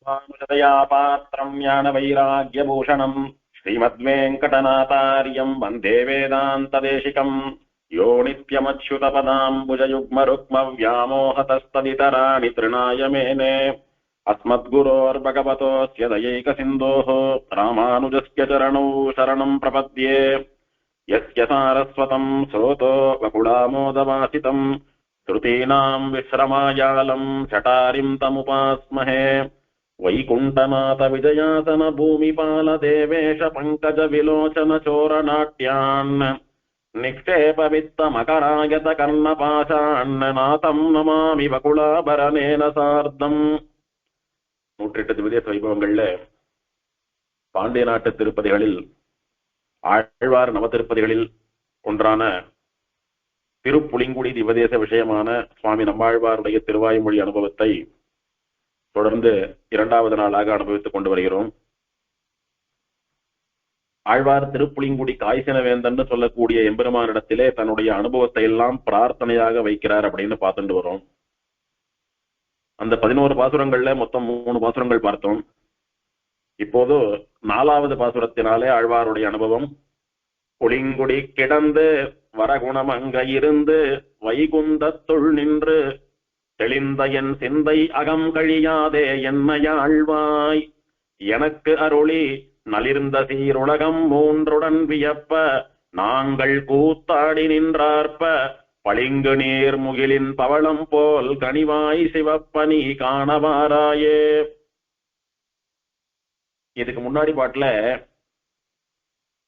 ராமானுஜதயா பாத்திரம் ஞான வைராகியபூஷணம் ஸ்ரீமத்வேங்கடநாதாரியம் வந்தே வேதாந்ததேசிகம் யோ நித்யமச்யுதபதாம்புஜயுக்மருக்ம வியாமோஹதஸ்ததிதராணி த்ரிணாய மேனே अस्मद्गुरोर्भगवतोऽस्य दयैकसिन्धोः रामानुजस्य चरणौ शरणम् प्रपद्ये यस्य सारस्वतम् स्रोतो वकुलामोदवासितम् श्रुतीनाम् विश्रमायालम् शटारिम् तमुपास्महे वैकुण्ठनाथ विजयासन भूमिपाल देवेश पङ्कज विलोचन चोरनाट्यान् निक्षेप वित्त मकरायत कर्णपाशान् नाथम् नमामि वकुलाभरणेन सार्धम् 108 திவ்ய வைபவங்கள்ல பாண்டிய நாட்டு திருப்பதிகளில் ஆழ்வார் நவ திருப்பதிகளில் ஒன்றான திருப்புளிங்குடி திவதேச விஷயமான சுவாமி நம்மாழ்வாருடைய திருவாய்மொழி அனுபவத்தை தொடர்ந்து 2வது நாளாக அனுபவித்துக் கொண்டு வருகிறோம். ஆழ்வார் திருப்புளிங்குடி காய்சனவேந்தன் சொல்லக்கூடிய எம்பெருமானிடத்திலே தன்னுடைய அனுபவத்தை எல்லாம் பிரார்த்தனையாக வைக்கிறார் அப்படின்னு பார்த்துட்டு வரோம். அந்த 11 பாசுரங்கள்ல மொத்தம் 3 பாசுரங்கள் பார்த்தோம். இப்போது 4வது பாசுரத்தினாலே ஆழ்வாருடைய அனுபவம் புளிங்குடி கிடந்து வரகுணம் அங்க இருந்து வைகுந்தத்துள் நின்று தெளிந்த என் சிந்தை அகம் கழியாதே என்னையாழ்வாய் எனக்கு அருளி நலிர்ந்த சீருலகம் 3உடன் வியப்ப நாங்கள் கூத்தாடி நின்றார்ப்ப பளிங்கு நீர் முகிலின் பவளம் போல் கனிவாய் சிவப்பனி காணவாராயே. இதுக்கு முன்னாடி பாட்டுல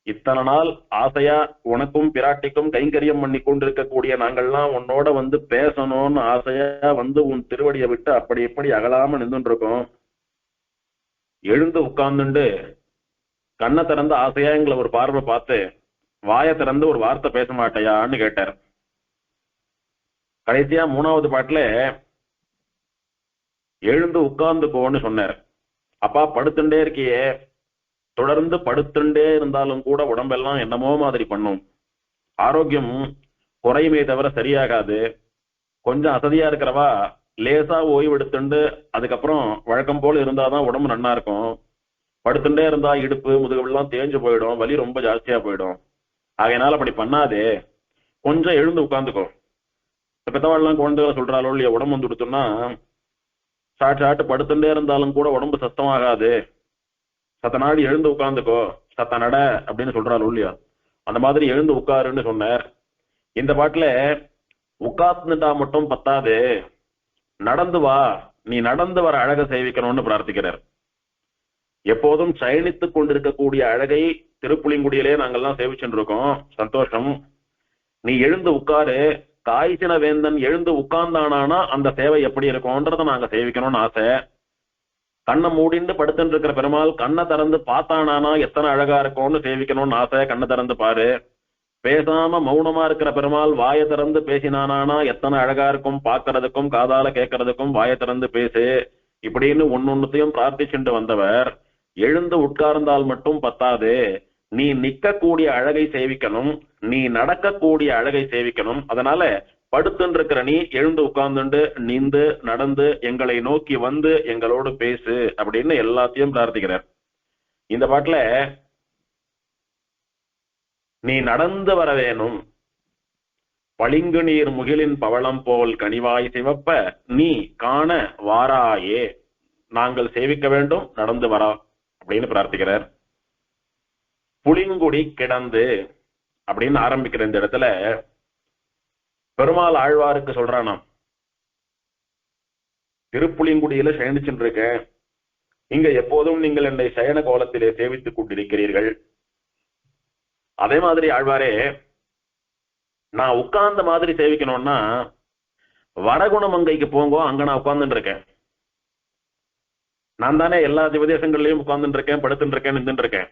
இத்தனை நாள் ஆசையா உனக்கும் பிராட்டிக்கும் கைங்கரியம் பண்ணி கொண்டிருக்கக்கூடிய நாங்கள்லாம் உன்னோட வந்து பேசணும்னு ஆசையா வந்து உன் திருவடியை விட்டு அப்படி எப்படி அகலாம நின்றுட்டு இருக்கோம். எழுந்து உட்கார்ந்துண்டு கண்ணை திறந்து ஆசையா எங்களை ஒரு பார்வை பார்த்து வாயை திறந்து ஒரு வார்த்தை பேச மாட்டையான்னு கேட்டார். கடைசியா 3வது பாட்டுல எழுந்து உட்கார்ந்துக்கோன்னு சொன்னார். அப்பா படுத்துட்டே இருக்கியே, தொடர்ந்து படுத்துட்டே இருந்தாலும் கூட உடம்பெல்லாம் என்னமோ மாதிரி பண்ணும், ஆரோக்கியம் குறையுமே தவிர சரியாகாது. கொஞ்சம் அசதியா இருக்கிறவா லேசா ஓய்வு எடுத்துண்டு அதுக்கப்புறம் வழக்கம் போல இருந்தாதான் உடம்பு நன்னா இருக்கும். படுத்துட்டே இருந்தா இடுப்பு முதுகெல்லாம் தேஞ்சு போயிடும், வலி ரொம்ப ஜாஸ்தியா போயிடும். ஆகையினால அப்படி பண்ணாதே, கொஞ்சம் எழுந்து உட்கார்ந்துக்கோ. பெத்தவாள்லாம் குழந்தைகளை சொல்றாளோ இல்லையா, உடம்பு வந்து கொடுத்தோம்னா சாட்டு படுத்துட்டே இருந்தாலும் கூட உடம்பு சத்தமாகாது, சத்த நாடு எழுந்து உட்கார்ந்துக்கோ, சத்த நட அப்படின்னு சொல்றாளோ இல்லையா, அந்த மாதிரி எழுந்து உட்காருன்னு சொன்னார். இந்த பாட்டுல உட்கார்ந்துட்டா மட்டும் பத்தாது, நடந்து வா, நீ நடந்து வர அழகை சேவிக்கணும்னு பிரார்த்திக்கிறார். எப்போதும் சயனித்துக் கொண்டிருக்கக்கூடிய அழகை திருப்புளிங்குடியிலே நாங்கள்லாம் சேவிச்சுட்டு இருக்கோம், சந்தோஷம். நீ எழுந்து உட்காரு, காய்ச்சின வேந்தன் எழுந்து உட்கார்ந்தானா அந்த சேவை எப்படி இருக்கும்ன்றத நாங்க சேவிக்கணும்னு ஆசை. கண்ணை மூடிந்து படுத்துட்டு இருக்கிற பெருமாள் கண்ணை திறந்து பார்த்தானா எத்தனை அழகா இருக்கும்னு சேவிக்கணும்னு ஆசை. கண்ணை திறந்து பாரு. பேசாம மௌனமா இருக்கிற பெருமாள் வாயை திறந்து பேசினானா எத்தனை அழகா இருக்கும், பார்க்கறதுக்கும் காதால கேட்கறதுக்கும் வாயை திறந்து பேசு இப்படின்னு ஒன்னொன்னுத்தையும் பிரார்த்திச்சுட்டு வந்தவர் எழுந்து உட்கார்ந்தால் மட்டும் பத்தாது, நீ நிக்கக்கூடிய அழகை சேவிக்கணும், நீ நடக்கக்கூடிய அழகை சேவிக்கணும். அதனால படுத்துன்னு இருக்கிற நீ எழுந்து உட்கார்ந்துண்டு நின்று நடந்து எங்களை நோக்கி வந்து எங்களோடு பேசு அப்படின்னு எல்லாத்தையும் பிரார்த்திக்கிறார். இந்த பாட்டுல நீ நடந்து வர வேணும், பளிங்கு நீர் முகிலின் பவளம் போல் கனிவாய் சிவப்ப நீ காண வாராயே, நாங்கள் சேவிக்க வேண்டும், நடந்து வரா அப்படின்னு பிரார்த்திக்கிறார். புளிங்குடி கிடந்து அப்படின்னு ஆரம்பிக்கிற இந்த இடத்துல பெருமாள் ஆழ்வாருக்கு சொல்றானாம், திருப்புளிங்குடியில சயனிச்சுட்டு இருக்கேன், இங்க எப்போதும் நீங்கள் என்னை சயன கோலத்திலே சேவித்துக் கொண்டிருக்கிறீர்கள். அதே மாதிரி ஆழ்வாரே, நான் உட்கார்ந்த மாதிரி சேவிக்கணும்னா வரகுணமங்கைக்கு போங்கோ, அங்க நான் உட்கார்ந்துட்டு இருக்கேன். நான் தானே எல்லா திவதேசங்கள்லயும் உட்கார்ந்துட்டு இருக்கேன், படுத்துட்டு இருக்கேன், நின்றுட்டு இருக்கேன்.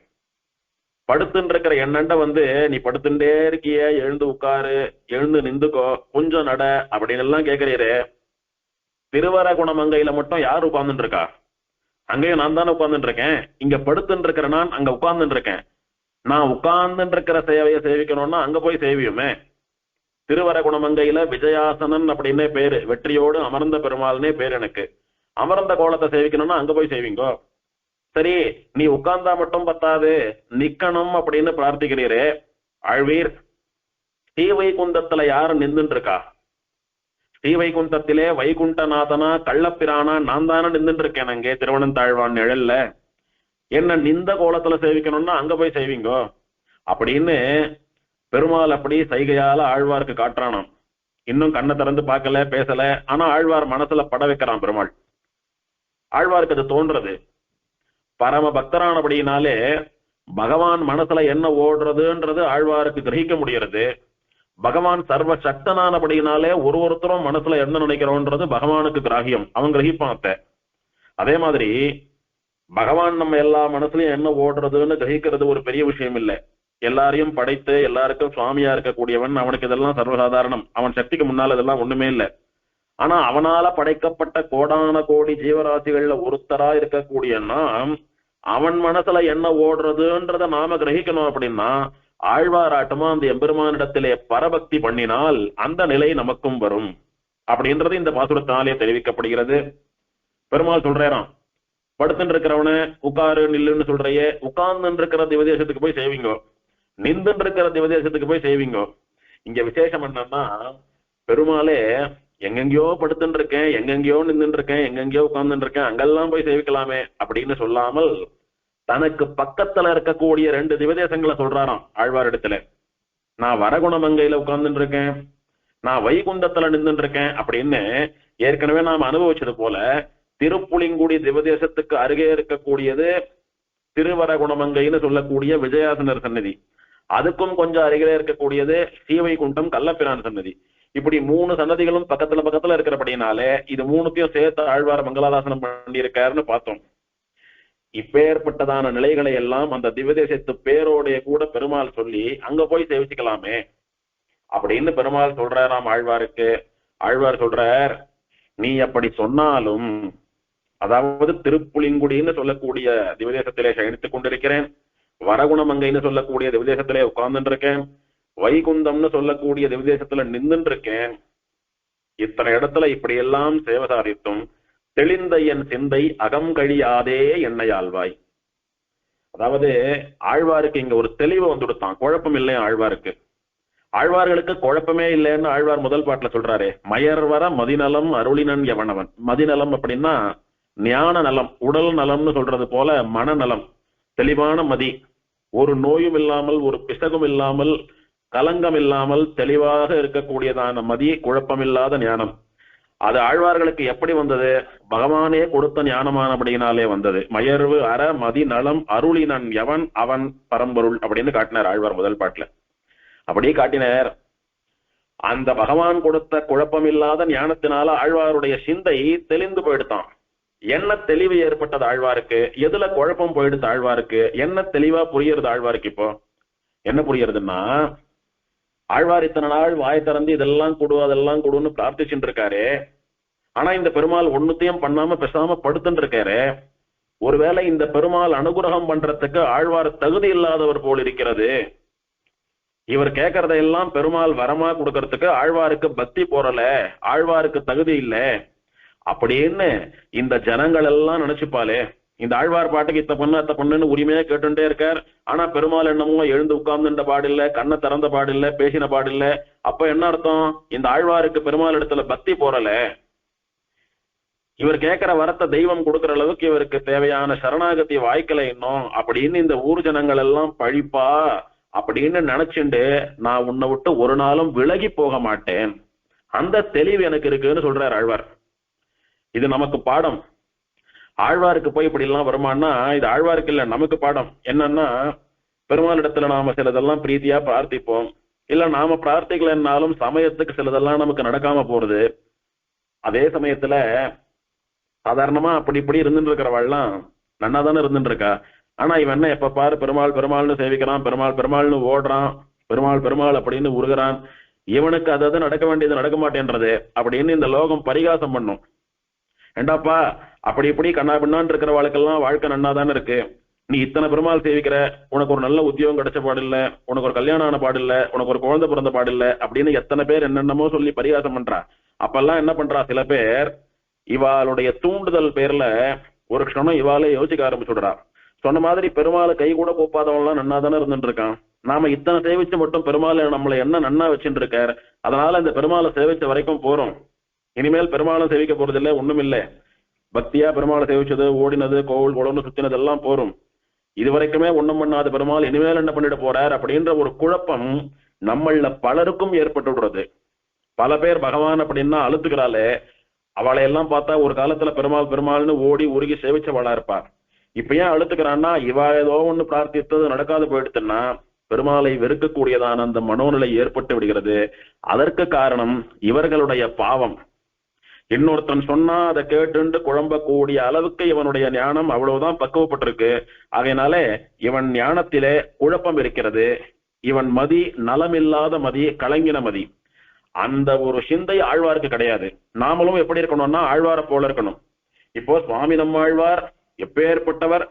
படுத்துட்டு இருக்கிற என்னண்ட வந்து நீ படுத்துட்டே இருக்கிய, எழுந்து உட்காரு, எழுந்து நின்றுக்கோ, கொஞ்சம் நட அப்படின்னு எல்லாம் கேட்கிறீரே. திருவரகுணமங்கையில மட்டும் யார் உட்கார்ந்துட்டு இருக்கா? அங்கேயும் நான் தானே உட்கார்ந்துட்டு இருக்கேன். இங்க படுத்துட்டு இருக்கிற நான் அங்க உட்கார்ந்துட்டு இருக்கேன். நான் உட்கார்ந்துட்டு இருக்கிற சேவையை சேவிக்கணும்னா அங்க போய் சேவியுமே. திருவரகுணமங்கையில விஜயாசனன் அப்படின்னே பேரு, வெற்றியோடு அமர்ந்த பெருமாள்னே பேர் எனக்கு. அமர்ந்த கோலத்தை சேவிக்கணும்னா அங்க போய் சேவிங்கோ. சரி, நீ உட்கார்ந்தா மட்டும் பத்தாது, நிக்கணும் அப்படின்னு பிரார்த்திக்கிறீரே ஆழ்வீர், ஸ்ரீவைகுந்தத்துல யாரு நின்றுட்டு இருக்கா? ஸ்ரீவைகுந்தத்திலே வைகுண்டநாதனா கள்ளப்பிரானா நான் தானே நின்றுட்டு இருக்கேன் அங்கே திருவனந்தாழ்வான் நிழல்ல. என்ன நிந்த கோலத்துல சேவிக்கணும்னா அங்க போய் சேவிங்கோ அப்படின்னு பெருமாள் அப்படி சைகையால ஆழ்வாருக்கு காட்டுறானாம். இன்னும் கண்ணை திறந்து பார்க்கல, பேசல. ஆனா ஆழ்வார் மனசுல பட வைக்கிறான் பெருமாள். ஆழ்வாருக்கு அது தோன்றது. பரம பக்தரானபடினாலே பகவான் மனசுல என்ன ஓடுறதுன்றது ஆழ்வாருக்கு கிரகிக்க முடியறது. பகவான் சர்வ சக்தனானபடினாலே ஒருத்தரும் மனசுல என்ன நினைக்கிறோன்றது பகவானுக்கு கிராகியம், அவன் கிரகிப்பான். அதே மாதிரி பகவான் நம்ம எல்லா மனசுலயும் என்ன ஓடுறதுன்னு கிரகிக்கிறது ஒரு பெரிய விஷயம் இல்லை. எல்லாரையும் படைத்து எல்லாருக்கும் சுவாமியா இருக்கக்கூடியவன், அவனுக்கு இதெல்லாம் சர்வசாதாரணம். அவன் சக்திக்கு முன்னால இதெல்லாம் ஒண்ணுமே இல்லை. ஆனா அவனால படைக்கப்பட்ட கோடான கோடி ஜீவராசிகள்ல ஒருத்தரா இருக்கக்கூடிய நாம் அவன் மனசுல என்ன ஓடுறதுன்றத நாம கிரகிக்கணும். அப்படின்னா ஆழ்வாராட்டமா அந்த எம்பெருமானிடத்திலே பரபக்தி பண்ணினால் அந்த நிலை நமக்கும் வரும் அப்படின்றது இந்த பாசுரத்தினாலே தெரிவிக்கப்படுகிறது. பெருமாள் சொல்றாராம், படுத்துட்டு இருக்கிறவன உட்காரு நில்லுன்னு சொல்றையே, உட்கார்ந்து இருக்கிற திவதேசத்துக்கு போய் சேவிங்கோ, நின்று இருக்கிற திவதேசத்துக்கு போய் சேவிங்கோ. இங்க விசேஷம் என்னன்னா, பெருமாளே எங்கெங்கயோ படுத்துட்டு இருக்கேன், எங்கெங்கயோ நின்றுட்டு இருக்கேன், எங்கெங்கயோ உட்கார்ந்துட்டு இருக்கேன், அங்கெல்லாம் போய் சேவிக்கலாமே அப்படின்னு சொல்லாமல் தனக்கு பக்கத்துல இருக்கக்கூடிய 2 திவதேசங்களை சொல்றாராம் ஆழ்வார் இடத்துல. நான் வரகுணமங்கையில உட்கார்ந்துட்டு இருக்கேன், நான் வைகுந்தத்துல நின்றுட்டு இருக்கேன் அப்படின்னு ஏற்கனவே நாம் அனுபவிச்சது போல திருப்புலிங்குடி திவதேசத்துக்கு அருகே இருக்கக்கூடியது திருவரகுணமங்கைன்னு சொல்லக்கூடிய விஜயாசனர் சன்னதி. அதுக்கும் கொஞ்சம் அருகே இருக்கக்கூடியது ஸ்ரீவைகுண்டம் கள்ளப்பிரான் சன்னதி. இப்படி 3 சன்னதிகளும் பக்கத்துல இருக்கிறபடினாலே இது 3த்தையும் சேர்த்து ஆழ்வார் மங்களாதாசனம் பண்ணியிருக்காருன்னு பார்த்தோம். இப்பேற்பட்டதான நிலைகளை எல்லாம் அந்த திவதேசத்து பேரோடைய கூட பெருமாள் சொல்லி அங்க போய் சேவிச்சுக்கலாமே அப்படின்னு பெருமாள் சொல்றாராம் ஆழ்வாருக்கு. ஆழ்வார் சொல்றார், நீ அப்படி சொன்னாலும், அதாவது திருப்புலிங்குடின்னு சொல்லக்கூடிய திவதேசத்திலே சயனித்துக் கொண்டிருக்கிறேன், வரகுணமங்கைன்னு சொல்லக்கூடிய திவதேசத்திலே உட்கார்ந்துட்டு இருக்கேன், வைகுந்தம்னு சொல்லக்கூடிய திவதேசத்துல நின்றுட்டு இருக்கேன். இத்தனை இடத்துல இப்படி எல்லாம் சேவை சாதித்தும் தெளிந்த என் சிந்தை அகம் கழியாதே என்னை ஆழ்வாய். அதாவது ஆழ்வாருக்கு இங்க ஒரு தெளிவு வந்துடுத்தான், குழப்பம் இல்லையா ஆழ்வாருக்கு. ஆழ்வார்களுக்கு குழப்பமே இல்லைன்னு ஆழ்வார் முதல் பாட்டுல சொல்றாரு, மயர்வர மதிநலம் அருளினன் எவனவன். மதிநலம் அப்படின்னா ஞான நலம், உடல் நலம்னு சொல்றது போல மனநலம், தெளிவான மதி, ஒரு நோயும் இல்லாமல் ஒரு பிசகும் இல்லாமல் கலங்கம் இல்லாமல் தெளிவாக இருக்கக்கூடியதான மதி, குழப்பமில்லாத ஞானம். அது ஆழ்வார்களுக்கு எப்படி வந்தது? பகவானே கொடுத்த ஞானமானபடியினாலே வந்தது. மயர்வு அற மதி நலம் அருளினன் எவன் அவன் பரம்பொருள் அப்படின்னு காட்டினார் ஆழ்வார் முதல் பாட்டுல. அப்படியே காட்டினார். அந்த பகவான் கொடுத்த குழப்பமில்லாத ஞானத்தினால ஆழ்வாருடைய சிந்தை தெளிந்து போயிடுத்தான். என்ன தெளிவு ஏற்பட்டது ஆழ்வாருக்கு? எதுல குழப்பம் போயிடுது ஆழ்வாருக்கு? என்ன தெளிவா புரியுறது ஆழ்வாருக்கு? இப்போ என்ன புரியுறதுன்னா, ஆழ்வார் இத்தனை நாள் வாய் திறந்து இதெல்லாம் கொடு அதெல்லாம் கொடுன்னு பிரார்த்திச்சுட்டு இருக்காரு. ஆனா இந்த பெருமாள் ஒண்ணுத்தையும் பண்ணாம பேசாம படுத்துட்டு இருக்காரு. ஒருவேளை இந்த பெருமாள் அனுகிரகம் பண்றதுக்கு ஆழ்வார் தகுதி இல்லாதவர் போல் இருக்கிறது. இவர் கேட்கறதையெல்லாம் பெருமாள் வரமா கொடுக்கறதுக்கு ஆழ்வாருக்கு பக்தி போறல, ஆழ்வாருக்கு தகுதி இல்லை அப்படின்னு இந்த ஜனங்கள் எல்லாம் நினைச்சுப்பாலே. இந்த ஆழ்வார் பாட்டுக்கு இத்த பண்ண அத்த பண்ணுன்னு உரிமையா கேட்டுட்டே இருக்கார். ஆனா பெருமாள் என்னமோ எழுந்து உட்கார்ந்துட்ட பாடில்லை, கண்ணை திறந்த பாடில்லை, பேசின பாடில்லை. அப்ப என்ன அர்த்தம்? இந்த ஆழ்வாருக்கு பெருமாள் இடத்துல பக்தி போறல. இவர் கேட்கிற வரத்தை தெய்வம் கொடுக்கிற அளவுக்கு இவருக்கு தேவையான சரணாகதி வாய்க்கலை இன்னும் அப்படின்னு இந்த ஊர் ஜனங்கள் எல்லாம் பழிப்பா அப்படின்னு நினைச்சுண்டு நான் உன்னை விட்டு ஒரு நாளும் விலகி போக மாட்டேன், அந்த தெளிவு எனக்கு இருக்குன்னு சொல்றார் ஆழ்வார். இது நமக்கு பாடம். ஆழ்வாருக்கு போய் இப்படி எல்லாம் வருமானா இது ஆழ்வாருக்கு இல்ல, நமக்கு பாடம். என்னன்னா, பெருமாள் இடத்துல நாம சிலதெல்லாம் பிரீத்தியா பிரார்த்திப்போம், இல்ல நாம பிரார்த்திக்கலன்னாலும் சமயத்துக்கு சிலதெல்லாம் நமக்கு நடக்காம போறது. அதே சமயத்துல சாதாரணமா அப்படி இப்படி இருந்துட்டு இருக்கிறவாள்லாம் நன்னா தானே இருந்துட்டு இருக்கா. ஆனா இவன் என்ன எப்ப பாரு பெருமாள் பெருமாள்னு சேவிக்கிறான், பெருமாள் பெருமாள்னு ஓடுறான், பெருமாள் பெருமாள் அப்படின்னு உருகிறான். இவனுக்கு அதாவது நடக்க வேண்டியது நடக்க மாட்டேன்றது அப்படின்னு இந்த லோகம் பரிகாசம் பண்ணும். ஏண்டாப்பா அப்படி இப்படி கண்ணா பின்னான்னு இருக்கிற வாழ்க்கெல்லாம் வாழ்க்கை நன்னாதானே இருக்கு, நீ இத்தனை பெருமாள் சேவிக்கிற, உனக்கு ஒரு நல்ல உத்தியோகம் கிடைச்ச பாடில்லை, உனக்கு ஒரு கல்யாணம் ஆன பாடில்லை, உனக்கு ஒரு குழந்தை பிறந்த பாடில்லை அப்படின்னு எத்தனை பேர் என்னென்னமோ சொல்லி பரிகாசம் பண்றா. அப்பெல்லாம் என்ன பண்றா சில பேர், இவாளுடைய தூண்டுதல் பேர்ல ஒரு க்ஷணம் இவாளே யோசிக்க ஆரம்பிச்சுடுறா. சொன்ன மாதிரி பெருமாளை கை கூட கூப்பாதவன்லாம் நன்னா தானே இருந்துட்டு இருக்கான். நாம இத்தனை சேவிச்சு மட்டும் பெருமாள் நம்மளை என்ன நன்னா வச்சுட்டு இருக்கார், அதனால இந்த பெருமாளை சேவிச்ச வரைக்கும் போறோம், இனிமேல் பெருமாளும் சேவிக்க போறது இல்லை, ஒண்ணும் இல்லை, பக்தியா பெருமாளை சேவிச்சது, ஓடினது, கோவில் குளம்னு சுத்தினது எல்லாம் போரும், இது வரைக்குமே ஒண்ணும் பண்ணாத பெருமாள் இனிமேல் என்ன பண்ணிட போறார் அப்படின்ற ஒரு குழப்பம் நம்மள பலருக்கும் ஏற்பட்டுடுறது. பல பேர் பகவான் அப்படின்னா அழுத்துக்கிறாளே, அவளை எல்லாம் பார்த்தா ஒரு காலத்துல பெருமாள் பெருமாள்னு ஓடி உருகி சேவிச்சவளா இருப்பா. இப்ப ஏன் அழுத்துக்கிறான்னா, இவ ஏதோ ஒண்ணு பிரார்த்தித்தது நடக்காது போயிடுத்துன்னா பெருமாளை வெறுக்கக்கூடியதான அந்த மனோநிலை ஏற்பட்டு விடுகிறது. அதற்கு காரணம் இவர்களுடைய பாவம். இன்னொருத்தன் சொன்னா அதை கேட்டு குழம்பக்கூடிய அளவுக்கு இவனுடைய ஞானம் அவ்வளவுதான் பக்குவப்பட்டிருக்கு. அதனால இவன் ஞானத்திலே குழப்பம் இருக்கிறது. இவன் மதி நலமில்லாத மதி, கலங்கின மதி. அந்த ஒரு சிந்தை ஆழ்வாருக்கு கிடையாது. நாமளும் எப்படி இருக்கணும்னா ஆழ்வாரை போல இருக்கணும். இப்போ சுவாமி நம்மாழ்வார் எப்பேற்பட்டவர்,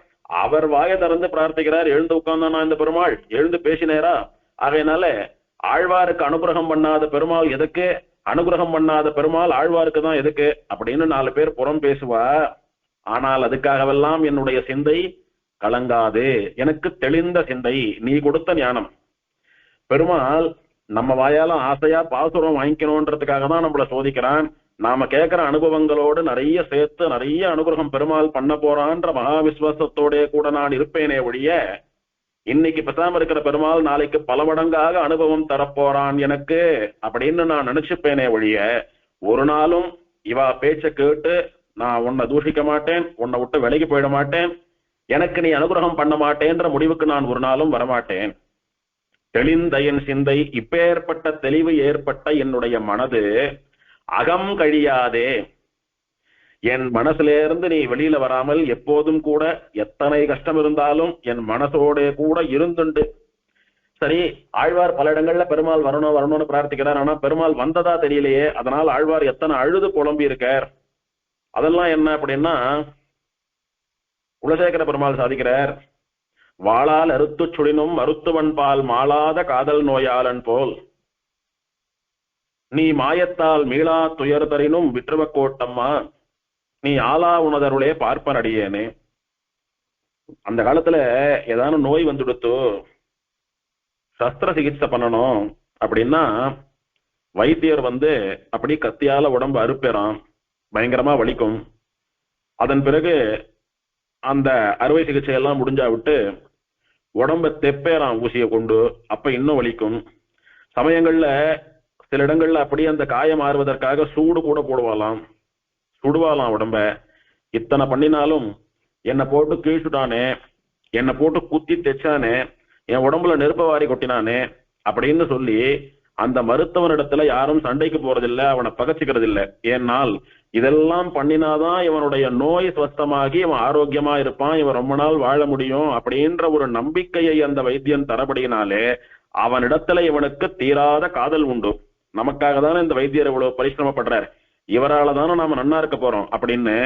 அவர் வாய திறந்து பிரார்த்திக்கிறார், எழுந்து உட்கார்ந்தானா இந்த பெருமாள், எழுந்து பேசினேரா. அதனால ஆழ்வாருக்கு அனுகிரகம் பண்ணாத பெருமாள் எதுக்கு, அனுகிரகம் பண்ணாத பெருமாள் ஆழ்வாருக்கு தான் எதுக்கு அப்படின்னு 4 பேர் புறம் பேசுவா. ஆனால் அதுக்காகவெல்லாம் என்னுடைய சிந்தை கலங்காது, எனக்கு தெளிந்த சிந்தை, நீ கொடுத்த ஞானம். பெருமாள் நம்ம வாயால ஆசையா பாசுரம் வாங்கிக்கணும்ன்றதுக்காக தான் நம்மளை சோதிக்கிறான். நாம கேட்கிற அனுபவங்களோடு நிறைய சேர்த்து நிறைய அனுகிரகம் பெருமாள் பண்ண போறான்ற மகா விசுவாசத்தோட கூட நான் இருப்பேனே ஒழிய, இன்னைக்கு பேசாம இருக்கிற பெருமாள் நாளைக்கு பல மடங்காக அனுபவம் தரப்போறான் எனக்கு அப்படின்னு நான் நினைச்சுப்பேனே ஒழிய, ஒரு நாளும் இவா பேச்ச கேட்டு நான் உன்னை தூஷிக்க மாட்டேன், உன்னை விட்டு விலகி போயிட மாட்டேன், எனக்கு நீ அனுகிரகம் பண்ண மாட்டேன்ற முடிவுக்கு நான் ஒரு நாளும் வரமாட்டேன். தெளிந்த என் சிந்தை, இப்பேற்பட்ட தெளிவு ஏற்பட்ட என்னுடைய மனது அகம் கழியாதே. என் மனசுல இருந்து நீ வெளியில வராமல் எப்போதும் கூட எத்தனை கஷ்டம் இருந்தாலும் என் மனசோட கூட இருந்துண்டு. சரி, ஆழ்வார் பல இடங்கள்ல பெருமாள் வரணும் வரணும்னு பிரார்த்திக்கிறார், ஆனா பெருமாள் வந்ததா தெரியலையே, அதனால் ஆழ்வார் எத்தனை அழுது புலம்பி இருக்கார். அதெல்லாம் என்ன அப்படின்னா, குலசேகர பெருமாள் சாதிக்கிறார், வாளால் அறுத்து சுழினும் மருத்துவன் பால் மாளாத காதல் நோயாளன் போல் நீ மாயத்தால் மீளா துயர் தரினும் விற்றுவ கோட்டம்மா நீ ஆளா உணதருளே பார்ப்பன் அடியேனே. அந்த காலத்துல ஏதாவது நோய் வந்துடுத்து சஸ்திர சிகிச்சை பண்ணணும் அப்படின்னா வைத்தியர் அப்படி கத்தியால உடம்பு அறுப்பேறான், பயங்கரமா வலிக்கும். அதன் பிறகு அந்த அறுவை சிகிச்சை எல்லாம் முடிஞ்சா விட்டு உடம்ப தெப்பேறான் ஊசியை கொண்டு, அப்ப இன்னும் வலிக்கும். சமயங்கள்ல சில இடங்கள்ல அப்படியே அந்த காயம் ஆறுவதற்காக சூடு கூட போடுவாளாம், சுடுவாளாம் உடம்ப. இத்தனை பண்ணினாலும் என்னை போட்டு கீழ்ச்சுட்டானே, என்னை போட்டு குத்தி தைச்சானே, என் உடம்புல நெருப்ப வாரி கொட்டினானே அப்படின்னு சொல்லி அந்த மருத்துவனிடத்துல யாரும் சண்டைக்கு போறதில்லை, அவனை பகச்சிக்கிறது இல்லை. ஏன்னால் இதெல்லாம் பண்ணினாதான் இவனுடைய நோய் சுவஸ்தமாகி இவன் ஆரோக்கியமா இருப்பான், இவன் ரொம்ப நாள் வாழ முடியும் அப்படின்ற ஒரு நம்பிக்கையை அந்த வைத்தியன் தரபடியினாலே அவனிடத்துல இவனுக்கு தீராத காதல் உண்டு. நமக்காக தானே இந்த வைத்தியர் இவ்வளவு பரிசிரமப்படுறார், இவரால தானே நாம நன்னா இருக்க போறோம் அப்படின்னு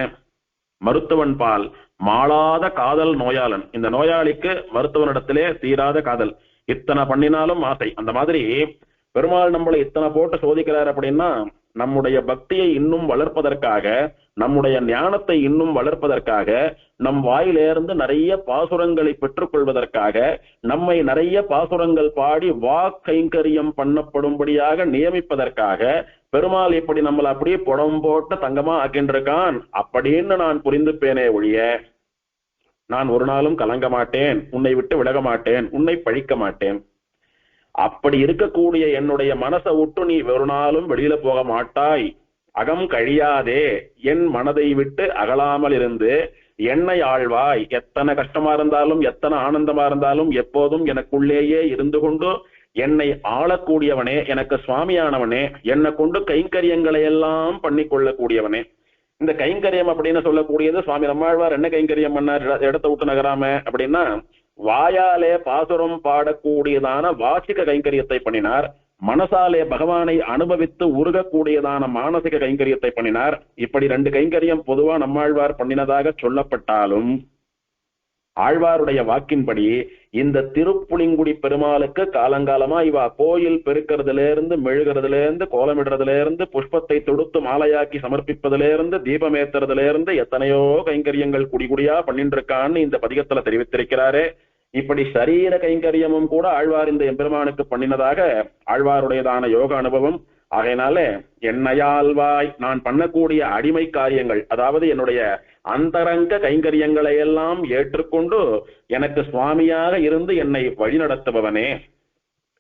மருத்துவன் பால் மாளாத காதல் நோயாளன். இந்த நோயாளிக்கு மருத்துவனிடத்திலே தீராத காதல், இத்தனை பண்ணினாலும் ஆசை. அந்த மாதிரி பெருமாள் நம்மளை இத்தனை போட்டு சோதிக்கிறார் அப்படின்னா நம்முடைய பக்தியை இன்னும் வளர்ப்பதற்காக, நம்முடைய ஞானத்தை இன்னும் வளர்ப்பதற்காக, நம் வாயிலிருந்து நிறைய பாசுரங்களை பெற்றுக் கொள்வதற்காக, நம்மை நிறைய பாசுரங்கள் பாடி வாக்கைங்கரியம் பண்ணப்படும்படியாக நியமிப்பதற்காக பெருமாள் இப்படி நம்மளை அப்படியே புடம் போட்டு தங்கமா ஆக்கின்றிருக்கான் அப்படின்னு நான் புரிந்துப்பேனே ஒழிய, நான் ஒரு நாளும் கலங்க மாட்டேன், உன்னை விட்டு விலக மாட்டேன், உன்னை பழிக்க மாட்டேன். அப்படி இருக்கக்கூடிய என்னுடைய மனசை விட்டு நீ ஒரு நாளும் வெளியில போக மாட்டாய். அகம் கழியாதே, என் மனதை விட்டு அகலாமல் இருந்து என்னை ஆழ்வாய். எத்தனை கஷ்டமா இருந்தாலும் எத்தனை ஆனந்தமா இருந்தாலும் எப்போதும் எனக்குள்ளேயே இருந்து கொண்டு என்னை ஆளக்கூடியவனே, எனக்கு சுவாமியானவனே, என்னை கொண்டு கைங்கரியங்களை எல்லாம் பண்ணி கொள்ளக்கூடியவனே. இந்த கைங்கரியம் அப்படின்னு சொல்லக்கூடியது சுவாமி நம்மாழ்வார் என்ன கைங்கரியம் பண்ணார் இடத்த விட்டு நகராம அப்படின்னா, வாயாலே பாசுரம் பாடக்கூடியதான வாசிக கைங்கரியத்தை பண்ணினார், மனசாலே பகவானை அனுபவித்து உருகக்கூடியதான மானசிக கைங்கரியத்தை பண்ணினார். இப்படி 2 கைங்கரியம் பொதுவா நம்மாழ்வார் பண்ணினதாக சொல்லப்பட்டாலும் ஆழ்வாருடைய வாக்கின்படி இந்த திருப்புலிங்குடி பெருமாளுக்கு காலங்காலமா இவ கோயில் பெருக்கிறதுல இருந்து, மெழுகிறதுல இருந்து, கோலமிடுறதுல இருந்து, புஷ்பத்தை தொடுத்து மாலையாக்கி சமர்ப்பிப்பதுல இருந்து, தீபமேத்துறதுல இருந்து எத்தனையோ கைங்கரியங்கள் குடிகுடியா பண்ணிட்டு இருக்கான்னு இந்த பதிகத்துல தெரிவித்திருக்கிறாரே. இப்படி சரீர கைங்கரியமும் கூட ஆழ்வார் இந்த எம்பெருமானுக்கு பண்ணினதாக ஆழ்வாருடையதான யோக அனுபவம். ஆகையினால என்னையால்வாய் நான் பண்ணக்கூடிய அடிமை காரியங்கள், அதாவது என்னுடைய அந்தரங்க கைங்கரியங்களை எல்லாம் ஏற்றுக்கொண்டு எனக்கு சுவாமியாக இருந்து என்னை வழிநடத்துபவனே,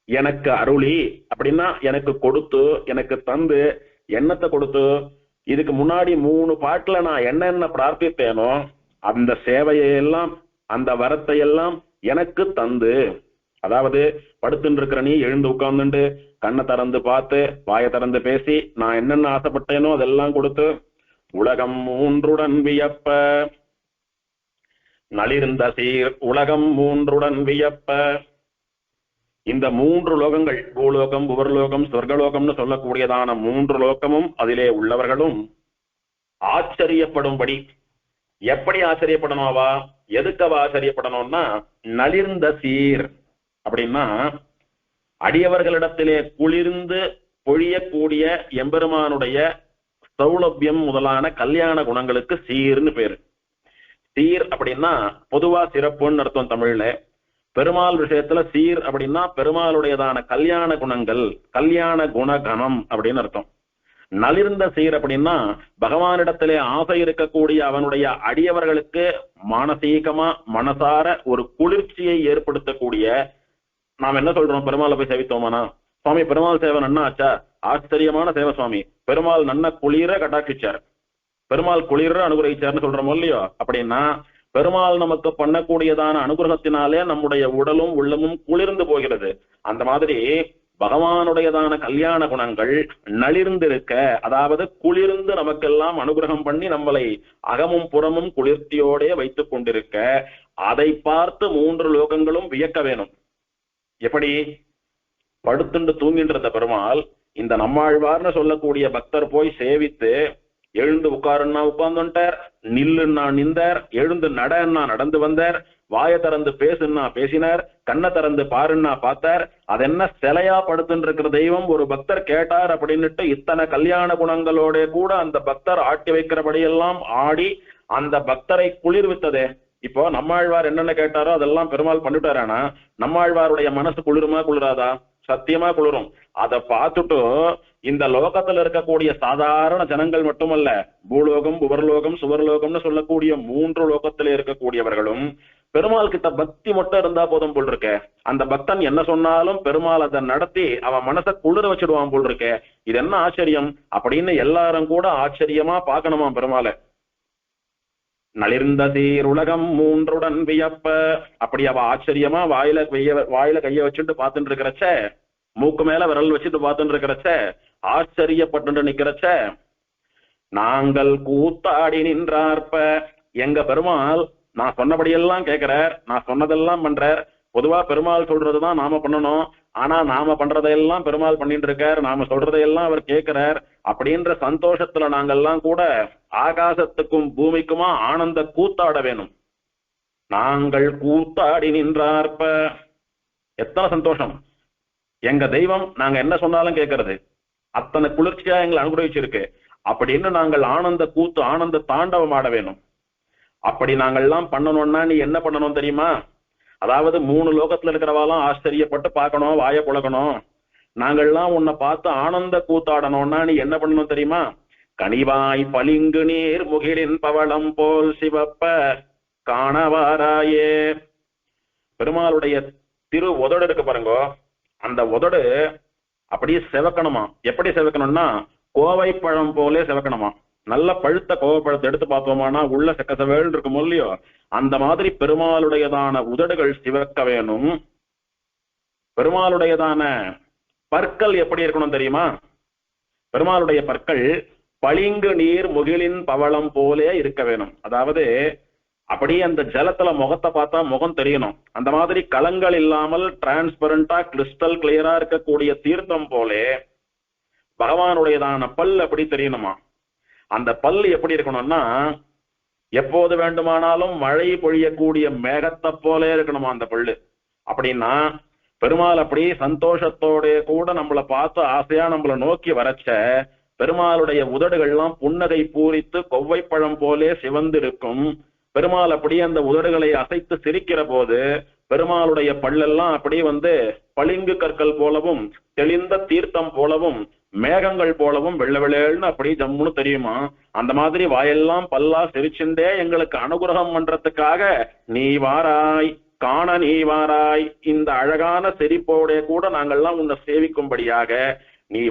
எனக்கு அருளி அப்படின்னா எனக்கு கொடுத்து, எனக்கு தந்து, என்னத்தை கொடுத்து, இதுக்கு முன்னாடி 3 பாட்டுல நான் என்னென்ன பிரார்த்தித்தேனோ அந்த சேவையெல்லாம், அந்த வரத்தை எல்லாம் எனக்கு தந்து, அதாவது படுத்துட்டு இருக்கிற நீ எழுந்து உட்கார்ந்துட்டு கண்ணை திறந்து பார்த்து வாயை திறந்து பேசி நான் என்னென்ன ஆசைப்பட்டேனோ அதெல்லாம் கொடுத்து, உலகம் 3உடன் வியப்ப நளிர்ந்த சீர் உலகம் 3உடன் வியப்ப, இந்த 3 லோகங்கள், பூலோகம், புவர்லோகம், சொர்க்கலோகம்னு சொல்லக்கூடியதான 3 லோகமும் அதிலே உள்ளவர்களும் ஆச்சரியப்படும்படி. எப்படி ஆச்சரியப்படணும் அவா, எதுக்கு அவ ஆச்சரியப்படணும்னா, நளிர்ந்த சீர் அப்படின்னா அடியவர்களிடத்திலே குளிர்ந்து பொழியக்கூடிய எம்பெருமானுடைய சௌலபியம் முதலான கல்யாண குணங்களுக்கு சீர்னு பேரு. சீர் அப்படின்னா பொதுவா சிறப்புன்னு அர்த்தம் தமிழ்ல. பெருமாள் விஷயத்துல சீர் அப்படின்னா பெருமாளுடையதான கல்யாண குணங்கள், கல்யாண குணகணம் அப்படின்னு அர்த்தம். நளிர்ந்த சீர் அப்படின்னா பகவானிடத்திலே ஆசை இருக்கக்கூடிய அவனுடைய அடியவர்களுக்கு மானசீகமா மனசார ஒரு குளிர்ச்சியை ஏற்படுத்தக்கூடிய. நாம் என்ன சொல்றோம், பெருமாளை போய் சேவித்தோமானா, சுவாமி பெருமாள் சேவை நன்னா ஆச்சா, ஆச்சரியமான சேவை சுவாமி, பெருமாள் நன்ன குளிர கட்டாட்சிச்சார், பெருமாள் குளிர அனுகிரகிச்சார்னு சொல்றோமோ இல்லையோ. அப்படின்னா பெருமாள் நமக்கு பண்ணக்கூடியதான அனுகிரகத்தினாலே நம்முடைய உடலும் உள்ளமும் குளிர்ந்து போகிறது. அந்த மாதிரி பகவானுடையதான கல்யாண குணங்கள் நளிர்ந்திருக்க, அதாவது குளிர்ந்து நமக்கெல்லாம் அனுகிரகம் பண்ணி நம்மளை அகமும் புறமும் குளிர்ச்சியோட வைத்துக் கொண்டிருக்க, அதை பார்த்து 3 லோகங்களும் வியக்க வேணும். எப்படி படுத்துண்டு தூங்கின்ற பெருமாள் இந்த நம்மாழ்வார்னு சொல்லக்கூடிய பக்தர் போய் சேவித்து, எழுந்து உட்காருன்னா உட்கார்ந்துட்டார், நில்லுன்னா நின்றார், எழுந்து நடன்னா நடந்து வந்தார், வாய திறந்து பேசுன்னா பேசினார், கண்ணை திறந்து பாருன்னா பார்த்தார். அது என்ன சிலையா படுத்துட்டு இருக்கிற தெய்வம் ஒரு பக்தர் கேட்டார் அப்படின்னுட்டு இத்தனை கல்யாண குணங்களோட கூட அந்த பக்தர் ஆட்டி வைக்கிறபடியெல்லாம் ஆடி அந்த பக்தரை குளிர்வித்ததே. இப்போ நம்மாழ்வார் என்னென்ன கேட்டாரோ அதெல்லாம் பெருமாள் பண்ணிட்டாரானா நம்மாழ்வாருடைய மனசு குளிருமா குளிராதா? சத்தியமா குளிரும். அதை பார்த்துட்டு இந்த லோகத்துல இருக்கக்கூடிய சாதாரண ஜனங்கள் மட்டுமல்ல, பூலோகம், புவர்லோகம், சுவர்லோகம்னு சொல்லக்கூடிய 3 லோகத்திலே இருக்கக்கூடியவர்களும் பெருமாள் கிட்ட பக்தி மட்டும் இருந்தா போதும் போல் இருக்க, அந்த பக்தன் என்ன சொன்னாலும் பெருமாள் அதை நடத்தி அவன் மனசை குளிர வச்சிடுவான் போல் இருக்க. இது என்ன ஆச்சரியம் அப்படின்னு எல்லாரும் கூட ஆச்சரியமா பார்க்கணுமா பெருமாளை. நளிர்ந்த சீர் உலகம் 3உடன் வியப்ப, அப்படி அவ ஆச்சரியமா வாயில கைய வச்சுட்டு பார்த்துட்டு இருக்கிறச்ச, மூக்கு மேல விரல் வச்சுட்டு பார்த்துட்டு இருக்கிறச்ச, ஆச்சரியப்பட்டு நிக்கிறச்ச, நாங்கள் கூத்தாடி நின்றார்ப்ப, எங்க பெருமாள் நான் சொன்னபடியெல்லாம் கேட்கிறார், நான் சொன்னதெல்லாம் பண்றார். பொதுவா பெருமாள் சொல்றதுதான் நாம பண்ணணும், ஆனா நாம பண்றதையெல்லாம் பெருமாள் பண்ணிட்டு இருக்கார், நாம சொல்றதையெல்லாம் அவர் கேட்கிறார் அப்படின்ற சந்தோஷத்துல நாங்கெல்லாம் கூட ஆகாசத்துக்கும் பூமிக்குமா ஆனந்த கூத்தாட வேணும். நாங்கள் கூத்தாடி நின்றார்ப்ப, எத்தனை சந்தோஷம். எங்க தெய்வம் நாங்க என்ன சொன்னாலும் கேட்கறது, அத்தனை குளிர்ச்சியா எங்களை அனுகிரகிச்சிருக்கு அப்படின்னு நாங்கள் ஆனந்த கூத்து, ஆனந்த தாண்டவம் ஆட வேணும். அப்படி நாங்கள்லாம் பண்ணணும்னா நீ என்ன பண்ணணும் தெரியுமா? அதாவது 3 லோகத்துல இருக்கிறவாலாம் ஆச்சரியப்பட்டு பார்க்கணும், வாய புழக்கணும். நாங்கள்லாம் உன்னை பார்த்து ஆனந்த கூத்தாடணும்னா நீ என்ன பண்ணணும் தெரியுமா? கனிவாய் பளிங்கு நீர் முகிலின் பவளம் போல் சிவப்ப காணவாராயே. பெருமாளுடைய திரு உதடு இருக்கு பாருங்க, அந்த உதடு அப்படியே செவக்கணுமா. எப்படி செவக்கணும்னா கோவை பழம் போலே செவக்கணுமா. நல்ல பழுத்த கோவப்பழத்தை எடுத்து பார்த்தோமானா உள்ள செக்கசவேல் இருக்கும் இல்லையோ, அந்த மாதிரி பெருமாளுடையதான உதடுகள் சிவக்க வேணும். பெருமாளுடையதான பற்கள் எப்படி இருக்கணும் தெரியுமா? பெருமாளுடைய பற்கள் பளிங்கு நீர் முகிலின் பவளம் போலே இருக்க வேணும். அதாவது அப்படியே அந்த ஜலத்துல முகத்தை பார்த்தா முகம் தெரியணும். அந்த மாதிரி கலங்கள் இல்லாமல் டிரான்ஸ்பரண்டா கிறிஸ்டல் கிளியரா இருக்கக்கூடிய தீர்த்தம் போலே பகவானுடையதான பல் அப்படி தெரியணுமா. அந்த பல் எப்படி இருக்கணும்னா எப்போது வேண்டுமானாலும் மழை பொழியக்கூடிய மேகத்தை போல இருக்கணுமா அந்த பல்லு. அப்படின்னா பெருமாள் அப்படி சந்தோஷத்தோட கூட நம்மளை பார்த்து ஆசையா நம்மளை நோக்கி வரச்ச பெருமாளுடைய உதடுகள்லாம் புன்னகை பூரித்து கொவ்வைப்பழம் போலே சிவந்திருக்கும். பெருமாள் அப்படியே அந்த உதடுகளை அசைத்து சிரிக்கிற போது பெருமாளுடைய பல்லெல்லாம் அப்படியே பளிங்கு கற்கள் போலவும் தெளிந்த தீர்த்தம் போலவும் மேகங்கள் போலவும் வெள்ள வெள்ளேன்னு அப்படி ஜம்முன்னு தெரியுமா. அந்த மாதிரி வாயெல்லாம் பல்லா சிரிச்சுண்டே எங்களுக்கு அனுகிரகம் பண்றதுக்காக நீ வாராய், காண நீ வாராய், இந்த அழகான சிரிப்போட கூட நாங்கள்லாம் உன்னை சேவிக்கும்படியாக நீ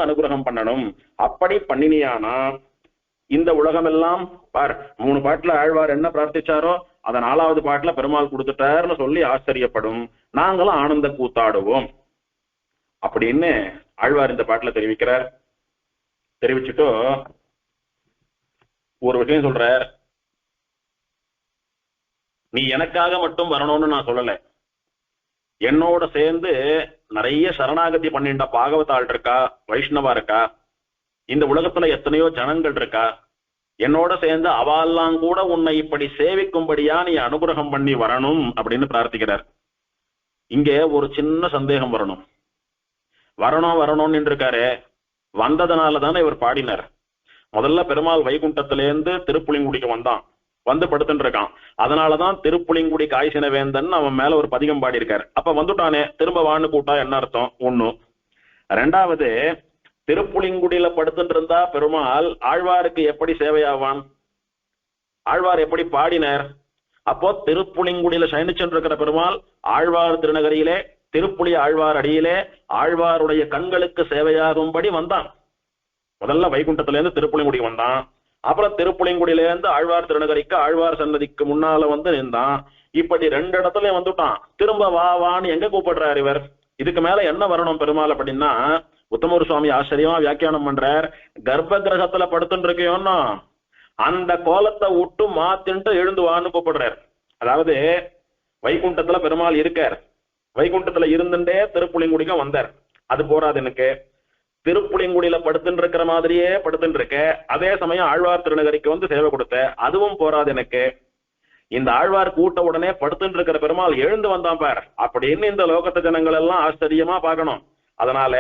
அனுகிரகம் பண்ணணும். அப்படி பண்ணினியானா இந்த உலகம் எல்லாம் பார். 3 பாட்டுல ஆழ்வார் என்ன பிரார்த்திச்சாரோ அத 4வது பாட்டுல பெருமாள் கொடுத்துட்டாருன்னு சொல்லி ஆச்சரியப்படும். நாங்களும் ஆனந்த கூத்தாடுவோம் அப்படின்னு ஆழ்வார் இந்த பாட்டுல தெரிவிக்கிறார். தெரிவிச்சுட்டு ஒரு விஷயம் சொல்றார். நீ எனக்காக மட்டும் வரணும்னு நான் சொல்லல, என்னோட சேர்ந்து நிறைய சரணாகதி பண்ணிட்ட பாகவதாள் இருக்கா, வைஷ்ணவா இருக்கா, இந்த உலகத்துல எத்தனையோ ஜனங்கள் இருக்கா, என்னோட சேர்ந்து அவாலாம் கூட உன்னை இப்படி சேவிக்கும்படியா நீ அனுகிரகம் பண்ணி வரணும் அப்படின்னு பிரார்த்திக்கிறார். இங்க ஒரு சின்ன சந்தேகம் வரணும். வரணும்னு இருக்காரு, வந்ததுனாலதானே இவர் பாடினார். முதல்ல பெருமாள் வைகுண்டத்திலேருந்து திருப்புலிங்குடிக்கு வந்தான், படுத்துட்டு இருக்கான். அதனாலதான் திருப்புலிங்குடி காய்ச்சின வேந்தன் அவன் மேல ஒரு பதிகம் பாடி இருக்காரு. அப்ப வந்துட்டானே, திரும்ப வான்னு கூட்டா என்ன அர்த்தம்? ஒண்ணு. 2வது, திருப்புலிங்குடியில படுத்துட்டு இருந்தா பெருமாள் ஆழ்வாருக்கு எப்படி சேவையாவான்? ஆழ்வார் எப்படி பாடினார்? அப்போ திருப்புலிங்குடியில சயனிச்சென்று இருக்கிற பெருமாள் ஆழ்வார் திருநகரியிலே திருப்புலி ஆழ்வார் அடியிலே ஆழ்வாருடைய கண்களுக்கு சேவையாகும்படி வந்தான். முதல்ல வைகுண்டத்திலேருந்து திருப்புலிங்குடி வந்தான். அப்புறம் திருப்புலிங்குடியிலேருந்து ஆழ்வார் திருநகரிக்கு ஆழ்வார் சன்னதிக்கு முன்னால நின்றான். இப்படி 2 இடத்துல வந்துட்டான். திரும்ப வா வான்னு எங்க கூப்பிடுறாரு இவர்? இதுக்கு மேல என்ன வரணும் பெருமாள் அப்படின்னா, உத்தமூர் சுவாமி ஆச்சரியமா வியாக்கியானம் பண்றார். கர்ப்ப கிரகத்துல படுத்துட்டு இருக்கையோன்னா அந்த கோலத்தை விட்டு மாத்தின்ட்டு எழுந்து வான்னு கூப்பிடுறார். அதாவது வைகுண்டத்துல பெருமாள் இருக்கார், வைகுண்டத்துல இருந்துட்டே திருப்புலிங்குடிக்க வந்தார். அது போறாது எனக்கு. திருப்புலிங்குடியில படுத்துட்டு இருக்கிற மாதிரியே படுத்துட்டு இருக்க, அதே சமயம் ஆழ்வார் திருநகரிக்கு சேவை கொடுத்த, அதுவும் போறாது எனக்கு. இந்த ஆழ்வார் கூட்ட உடனே படுத்துட்டு இருக்கிற பெருமாள் எழுந்து வந்தான் பார் அப்படின்னு இந்த லோகத்து ஜனங்கள் எல்லாம் ஆச்சரியமா பார்க்கணும். அதனால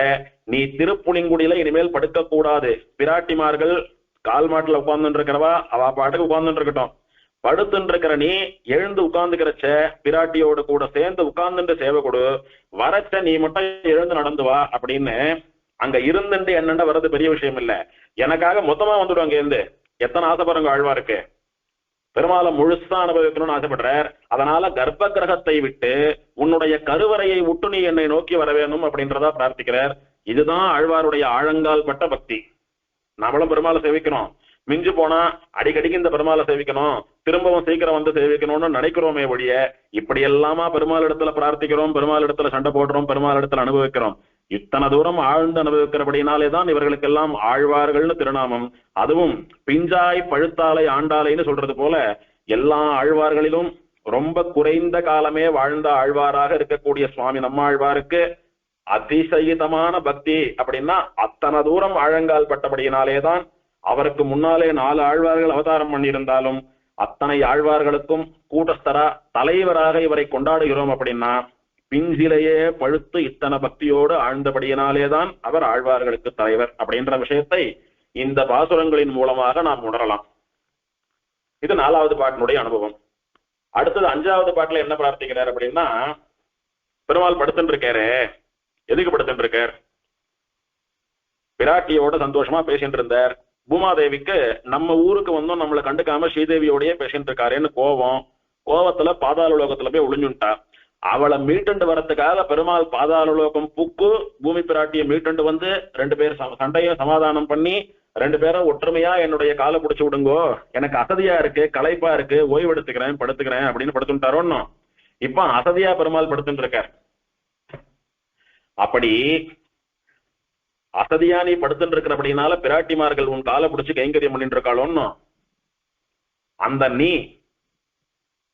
நீ திருப்புலிங்குடியில இனிமேல் படுக்க கூடாது. பிராட்டிமார்கள் கால் மாட்டுல உட்கார்ந்துட்டு இருக்கிறவா அவ பாட்டுக்கு உட்கார்ந்துட்டு இருக்கட்டும். படுத்துட்டு இருக்கிற நீ எழுந்து உட்கார்ந்துக்கிறச்ச பிராட்டியோடு கூட சேர்ந்து உட்கார்ந்துட்டு சேவை கொடு. வரச்ச நீ மட்டும் எழுந்து நடந்து வா அப்படின்னு. அங்க இருந்துட்டு என்னண்டா வர்றது பெரிய விஷயம் இல்ல, எனக்காக மொத்தமா வந்துடுவாங்க. இருந்து எத்தனை ஆசைப்படுறவங்க ஆழ்வாருக்கு பெருமாளை முழுசா அனுபவிக்கணும்னு ஆசைப்படுறார். அதனால கர்ப்ப கிரகத்தை விட்டு உன்னுடைய கருவறையை விட்டு நீ என்னை நோக்கி வர வேணும் அப்படின்றதா பிரார்த்திக்கிறார். இதுதான் ஆழ்வாருடைய ஆழங்கால் பட்ட பக்தி. நம்மளும் பெருமாளை சேவிக்கணும், மிஞ்சு போனா அடிக்கடிக்கு இந்த பெருமாளை சேவிக்கணும், திரும்பவும் சீக்கிரம் சேவிக்கணும்னு நினைக்கிறோமே ஒழிய இப்படி எல்லாமா பெருமாள் இடத்துல பிரார்த்திக்கிறோம், பெருமாள் இடத்துல சண்டை போடுறோம், பெருமாள் இடத்துல அனுபவிக்கிறோம். இத்தனை தூரம் ஆழ்ந்து அனுபவிக்கிறபடினாலேதான் இவர்களுக்கெல்லாம் ஆழ்வார்கள்னு திருநாமம். அதுவும் பிஞ்சாய் பழுத்தாலை ஆண்டாலைன்னு சொல்றது போல எல்லா ஆழ்வார்களிலும் ரொம்ப குறைந்த காலமே வாழ்ந்த ஆழ்வாராக இருக்கக்கூடிய சுவாமி நம்மாழ்வாருக்கு அதிசயிதமான பக்தி. அப்படின்னா அத்தனை தூரம் ஆழங்கால் பட்டபடியினாலேதான் அவருக்கு முன்னாலே 4 ஆழ்வார்கள் அவதாரம் பண்ணியிருந்தாலும் அத்தனை ஆழ்வார்களுக்கும் கூட்டஸ்தரா தலைவராக இவரை கொண்டாடுகிறோம். அப்படின்னா பிஞ்சிலேயே பழுத்து இத்தனை பக்தியோடு ஆழ்ந்தபடியினாலேதான் அவர் ஆழ்வார்களுக்கு தலைவர் அப்படின்ற விஷயத்தை இந்த பாசுரங்களின் மூலமாக நாம் உணரலாம். இது 4வது பாட்டினுடைய அனுபவம். அடுத்தது 5வது பாட்டுல என்ன பிரார்த்திக்கிறார் அப்படின்னா, பெருமாள் படுத்துட்டு இருக்காரு. எதுக்கு படுத்துட்டு இருக்கார்? பிராட்டியோட சந்தோஷமா பேசிட்டு இருந்தார். பூமாதேவிக்கு நம்ம ஊருக்கு வந்தோம் நம்மளை கண்டுக்காம ஸ்ரீதேவியோடய பேசிட்டு இருக்காருன்னு கோவத்துல பாதாள லோகத்துல போய் ஒளிஞ்சுட்டா. அவளை மீட்டுண்டு வரத்துக்காக பெருமாள் பாதாள லோகம் புக்கு பூமி பிராட்டியை மீட்டுண்டு 2 பேர் சண்டையும் சமாதானம் பண்ணி 2 பேரும் ஒற்றுமையா என்னுடைய காலை பிடிச்சு விடுங்கோ, எனக்கு அசதியா இருக்கு, களைப்பா இருக்கு, ஓய்வெடுத்துக்கிறேன் படுத்துக்கிறேன் அப்படின்னு படுத்துட்டாரோன்னு. இப்ப அசதியா பெருமாள் படுத்துட்டு இருக்கார். அப்படி அசதியா நீ படுத்துட்டு இருக்கிறபடினால பிராட்டிமார்கள் உன் காலை பிடிச்சு கைங்கரியம் பண்ணிட்டு இருக்காளோன்னு. அந்த நீ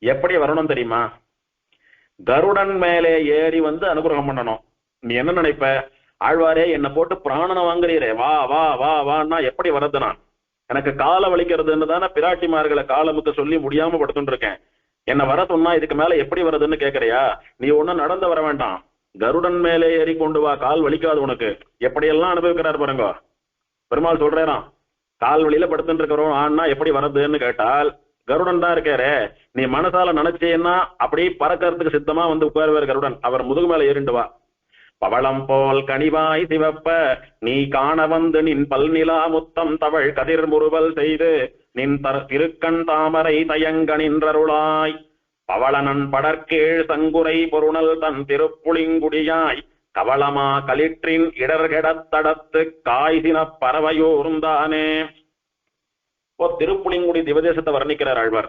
எப்படி வரணும் தெரியுமா? கருடன் மேலே ஏறி அனுகிரகம் பண்ணணும். நீ என்ன நினைப்ப? ஆழ்வாரே என்ன போட்டு பிராணனை வாங்குறீரே, வா வா வா வான்னா எப்படி வரது? நான் எனக்கு காலை வலிக்கிறதுன்னு தானே பிராட்டிமார்களை காலமுக்கு சொல்லி முடியாம படுத்துட்டு இருக்கேன். என்ன வர சொன்னா இதுக்கு மேல எப்படி வருதுன்னு கேக்குறியா? நீ ஒண்ணும் நடந்து வர வேண்டாம், கருடன் மேலே ஏறி கொண்டு வா, கால் வலிக்காது உனக்கு. எப்படியெல்லாம் அனுபவிக்கிறார் பாருங்க பெருமாள். சொல்றேன், கால் வழியில படுத்துட்டு இருக்கிறோம் ஆனா எப்படி வர்றதுன்னு கேட்டால், கருடன் தான் இருக்காரு. நீ மனசால நினைச்சேன்னா அப்படி பறக்கிறதுக்கு சித்தமா வந்து உட்காருவார் கருடன். அவர் முதுகு மேல ஏறிண்டு வா. பவளம் போல் கனிவாய் சிவப்ப நீ காண வந்து நின் பல்நிலா முத்தம் தவள் கதிர் முறுவல் செய்து நின் திருக்கண் தாமரை தயங்க நின்றருளாய். பவளனன் படற்கீழ் சங்குரை பொருணல் தன் திருப்புளிங்குடியாய் கவளமா களிற்றின் இடர்கெடத் தடத்து காய்தின பறவையோர்ந்தானே. திருப்புளிங்குடி திவதேசத்தை வர்ணிக்கிறார் ஆழ்வார்.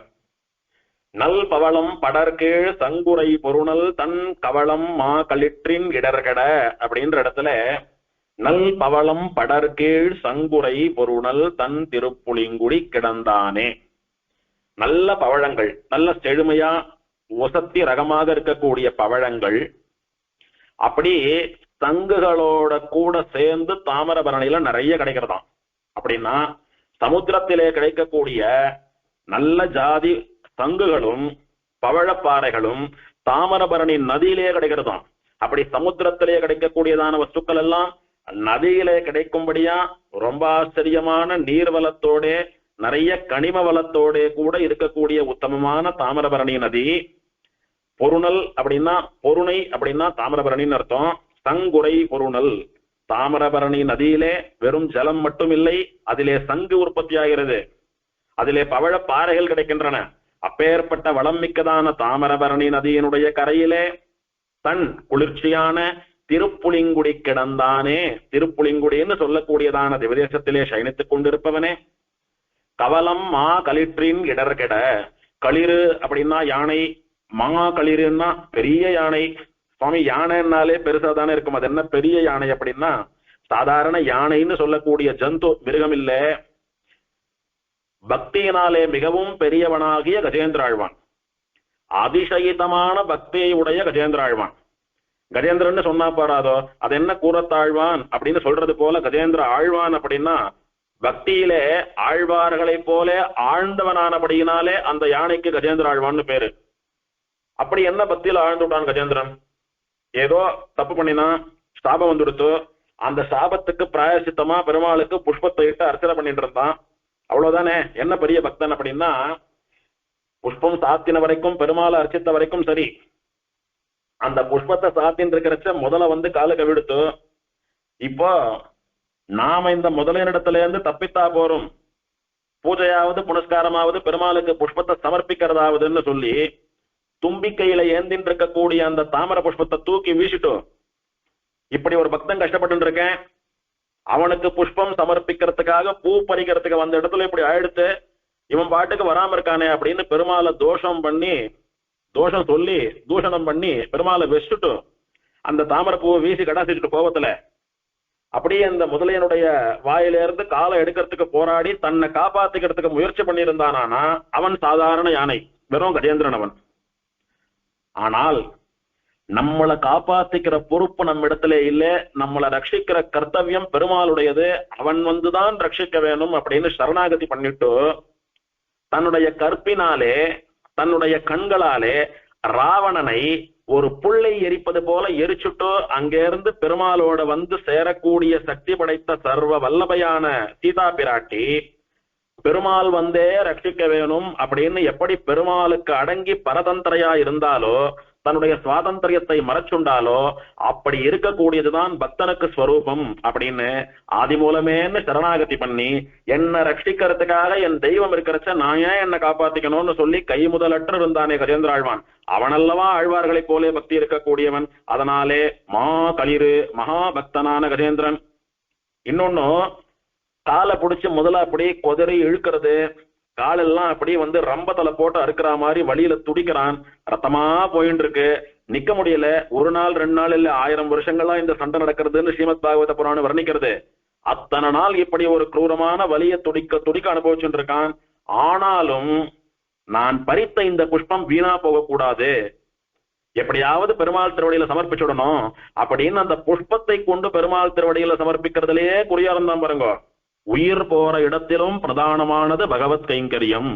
நல் பவளம் படற்கீழ் சங்குரை பொருணல் தன் கவளம் மா களிற்றின் இடர்கட அப்படின்ற இடத்துல நல் பவளம் படற்கீழ் சங்குரை பொருணல் தன் திருப்புளிங்குடி கிடந்தானே. நல்ல பவழங்கள், நல்ல செழுமையா ஒசத்தி ரகமாக இருக்கக்கூடிய பவழங்கள் அப்படி சங்குகளோட கூட சேர்ந்து தாமிரபரணியில நிறைய கிடைக்கிறதாம். அப்படின்னா சமுத்திரத்திலே கிடைக்கக்கூடிய நல்ல ஜாதி சங்குகளும் பவழப்பாறைகளும் தாமிரபரணி நதியிலே கிடைக்கிறதாம். அப்படி சமுத்திரத்திலே கிடைக்கக்கூடியதான வஸ்துக்கள் எல்லாம் நதியிலே கிடைக்கும்படியா ரொம்ப ஆச்சரியமான நீர்வளத்தோட நிறைய கனிம வளத்தோட கூட இருக்கக்கூடிய உத்தமமான தாமிரபரணி நதி. பொருணல் அப்படின்னா பொருணை அப்படின்னா தாமிரபரணின்னு அர்த்தம். சங்குரை பொருணல், தாமிரபரணி நதியிலே வெறும் ஜலம் மட்டும் இல்லை, அதிலே சங்கு உற்பத்தி ஆகிறது, அதிலே பவழ பாறைகள் கிடைக்கின்றன. அப்பேற்பட்ட வளம் மிக்கதான தாமிரபரணி நதியினுடைய கரையிலே தன் குளிர்ச்சியான திருப்புளிங்குடி கிடந்தானே. திருப்புளிங்குடின்னு சொல்லக்கூடியதான திவதேசத்திலே சயனித்துக் கொண்டிருப்பவனே. கவலம் மா களிற்றின் இடர்கெட, களிறு அப்படின்னா யானை, மா களிறுன்னா பெரிய யானை. சுவாமி யானைன்னாலே பெருசா தானே இருக்கும், அது என்ன பெரிய யானை அப்படின்னா சாதாரண யானைன்னு சொல்லக்கூடிய ஜந்து மிருகம் இல்ல, பக்தியினாலே மிகவும் பெரியவனாகிய கஜேந்திராழ்வான், அதிசயிதமான பக்தியை உடைய கஜேந்திராழ்வான். கஜேந்திரன்னு சொன்னா பாராதோ, அது என்ன கூறத்தாழ்வான் அப்படின்னு சொல்றது போல கஜேந்திர ஆழ்வான் அப்படின்னா பக்தியிலே ஆழ்வார்களை போல ஆழ்ந்தவனானபடியினாலே அந்த யானைக்கு கஜேந்திர ஆழ்வான்னு பேரு. அப்படி என்ன பக்தியில ஆழ்ந்து விட்டான் கஜேந்திரன்? ஏதோ தப்பு பண்ணினா சாபம் வந்துடுத்து, அந்த சாபத்துக்கு பிராயசித்தமா பெருமாளுக்கு புஷ்பத்தை இட்டு அர்ச்சனை பண்ணிட்டு இருந்தான். அவ்வளவுதானே, என்ன பெரிய பக்தன் அப்படின்னா புஷ்பம் சாத்தின வரைக்கும் பெருமாளை அர்ச்சித்த வரைக்கும் சரி, அந்த புஷ்பத்தை சாத்தின்னு இருக்கிறச்ச முதல்ல வந்து காலு கவிடுத்து. இப்போ நாம இந்த முதலினிடத்துல இருந்து தப்பித்தா போறோம், பூஜையாவது புனஸ்காரமாவது பெருமாளுக்கு புஷ்பத்தை சமர்ப்பிக்கிறதாவதுன்னு சொல்லி தும்பிக்கையில ஏந்தின் இருக்கக்கூடிய அந்த தாமர புஷ்பத்தை தூக்கி வீசிட்டோம். இப்படி ஒரு பக்தன் கஷ்டப்பட்டு இருக்கேன், அவனுக்கு புஷ்பம் சமர்ப்பிக்கிறதுக்காக பூ பறிக்கிறதுக்கு வந்த இடத்துல இப்படி ஆயிடுத்து, இவன் பாட்டுக்கு வராம இருக்கானே அப்படின்னு பெருமாளை தோஷம் சொல்லி தூஷணம் பண்ணி பெருமாளை வச்சுட்டு அந்த தாமரை பூவை வீசி கடாசிட்டு கோபத்துல அப்படியே அந்த முதலையனுடைய வாயிலிருந்து காலை எடுக்கிறதுக்கு போராடி தன்னை காப்பாத்திக்கிறதுக்கு முயற்சி பண்ணியிருந்தானா அவன் சாதாரண யானை, வெறும் கஜேந்திரன் அவன். ஆனால் நம்மளை காப்பாத்திக்கிற பொறுப்பு நம்ம இடத்துல இல்ல, நம்மளை ரட்சிக்கிற கர்த்தவியம் பெருமாளுடையது, அவன் வந்துதான் ரட்சிக்க வேணும் அப்படின்னு சரணாகதி பண்ணிட்டு தன்னுடைய கற்பினாலே தன்னுடைய கண்களாலே ராவணனை ஒரு புள்ளை எரிப்பது போல எரிச்சுட்டு அங்கிருந்து பெருமாளோட வந்து சேரக்கூடிய சக்தி படைத்த சர்வ வல்லபையான சீதா பிராட்டி பெருமாள் வந்தே ரட்சிக்க வேணும் அப்படின்னு எப்படி பெருமாளுக்கு அடங்கி பரதந்திரையா இருந்தாலோ தன்னுடைய சுவாதந்திரியத்தை மறைச்சுண்டாலோ அப்படி இருக்கக்கூடியதுதான் பக்தனுக்கு ஸ்வரூபம் அப்படின்னு ஆதி மூலமேன்னு சரணாகதி பண்ணி என்ன ரட்சிக்கிறதுக்காக என் தெய்வம் இருக்கிறச்ச நான் ஏன் என்ன காப்பாத்திக்கணும்னு சொல்லி கை முதலற்று இருந்தானே கஜேந்திர ஆழ்வான், அவனல்லவா ஆழ்வார்களைப் போலே பக்தி இருக்கக்கூடியவன். அதனாலே மா களிறு மகா பக்தனான கஜேந்திரன். இன்னொன்னு காலை பிடிச்சு முதல்ல அப்படி கொதறி இழுக்கிறது, காலெல்லாம் அப்படி வந்து ரம்பத்தலை போட்டு அறுக்கிற மாதிரி வழியில துடிக்கிறான், ரத்தமா போயின்னு இருக்கு, நிக்க முடியல. ஒரு நாள் 2 நாள் இல்ல 1000 வருஷங்கள்லாம் இந்த சண்டை நடக்கிறதுன்னு ஸ்ரீமத் பாகவத புராணம் வர்ணிக்கிறது. அத்தனை நாள் இப்படி ஒரு குரூரமான வலிய துடிக்க அனுபவிச்சுட்டு இருக்கான். ஆனாலும் நான் பறித்த இந்த புஷ்பம் வீணா போகக்கூடாது, எப்படியாவது பெருமாள் திருவடியில சமர்ப்பிச்சுடணும் அப்படின்னு அந்த புஷ்பத்தை கொண்டு பெருமாள் திருவடியில சமர்ப்பிக்கிறதுலயே குறியா இருந்தான் பாருங்க. உயிர் போற இடத்திலும் பிரதானமானது பகவத் கைங்கரியம்.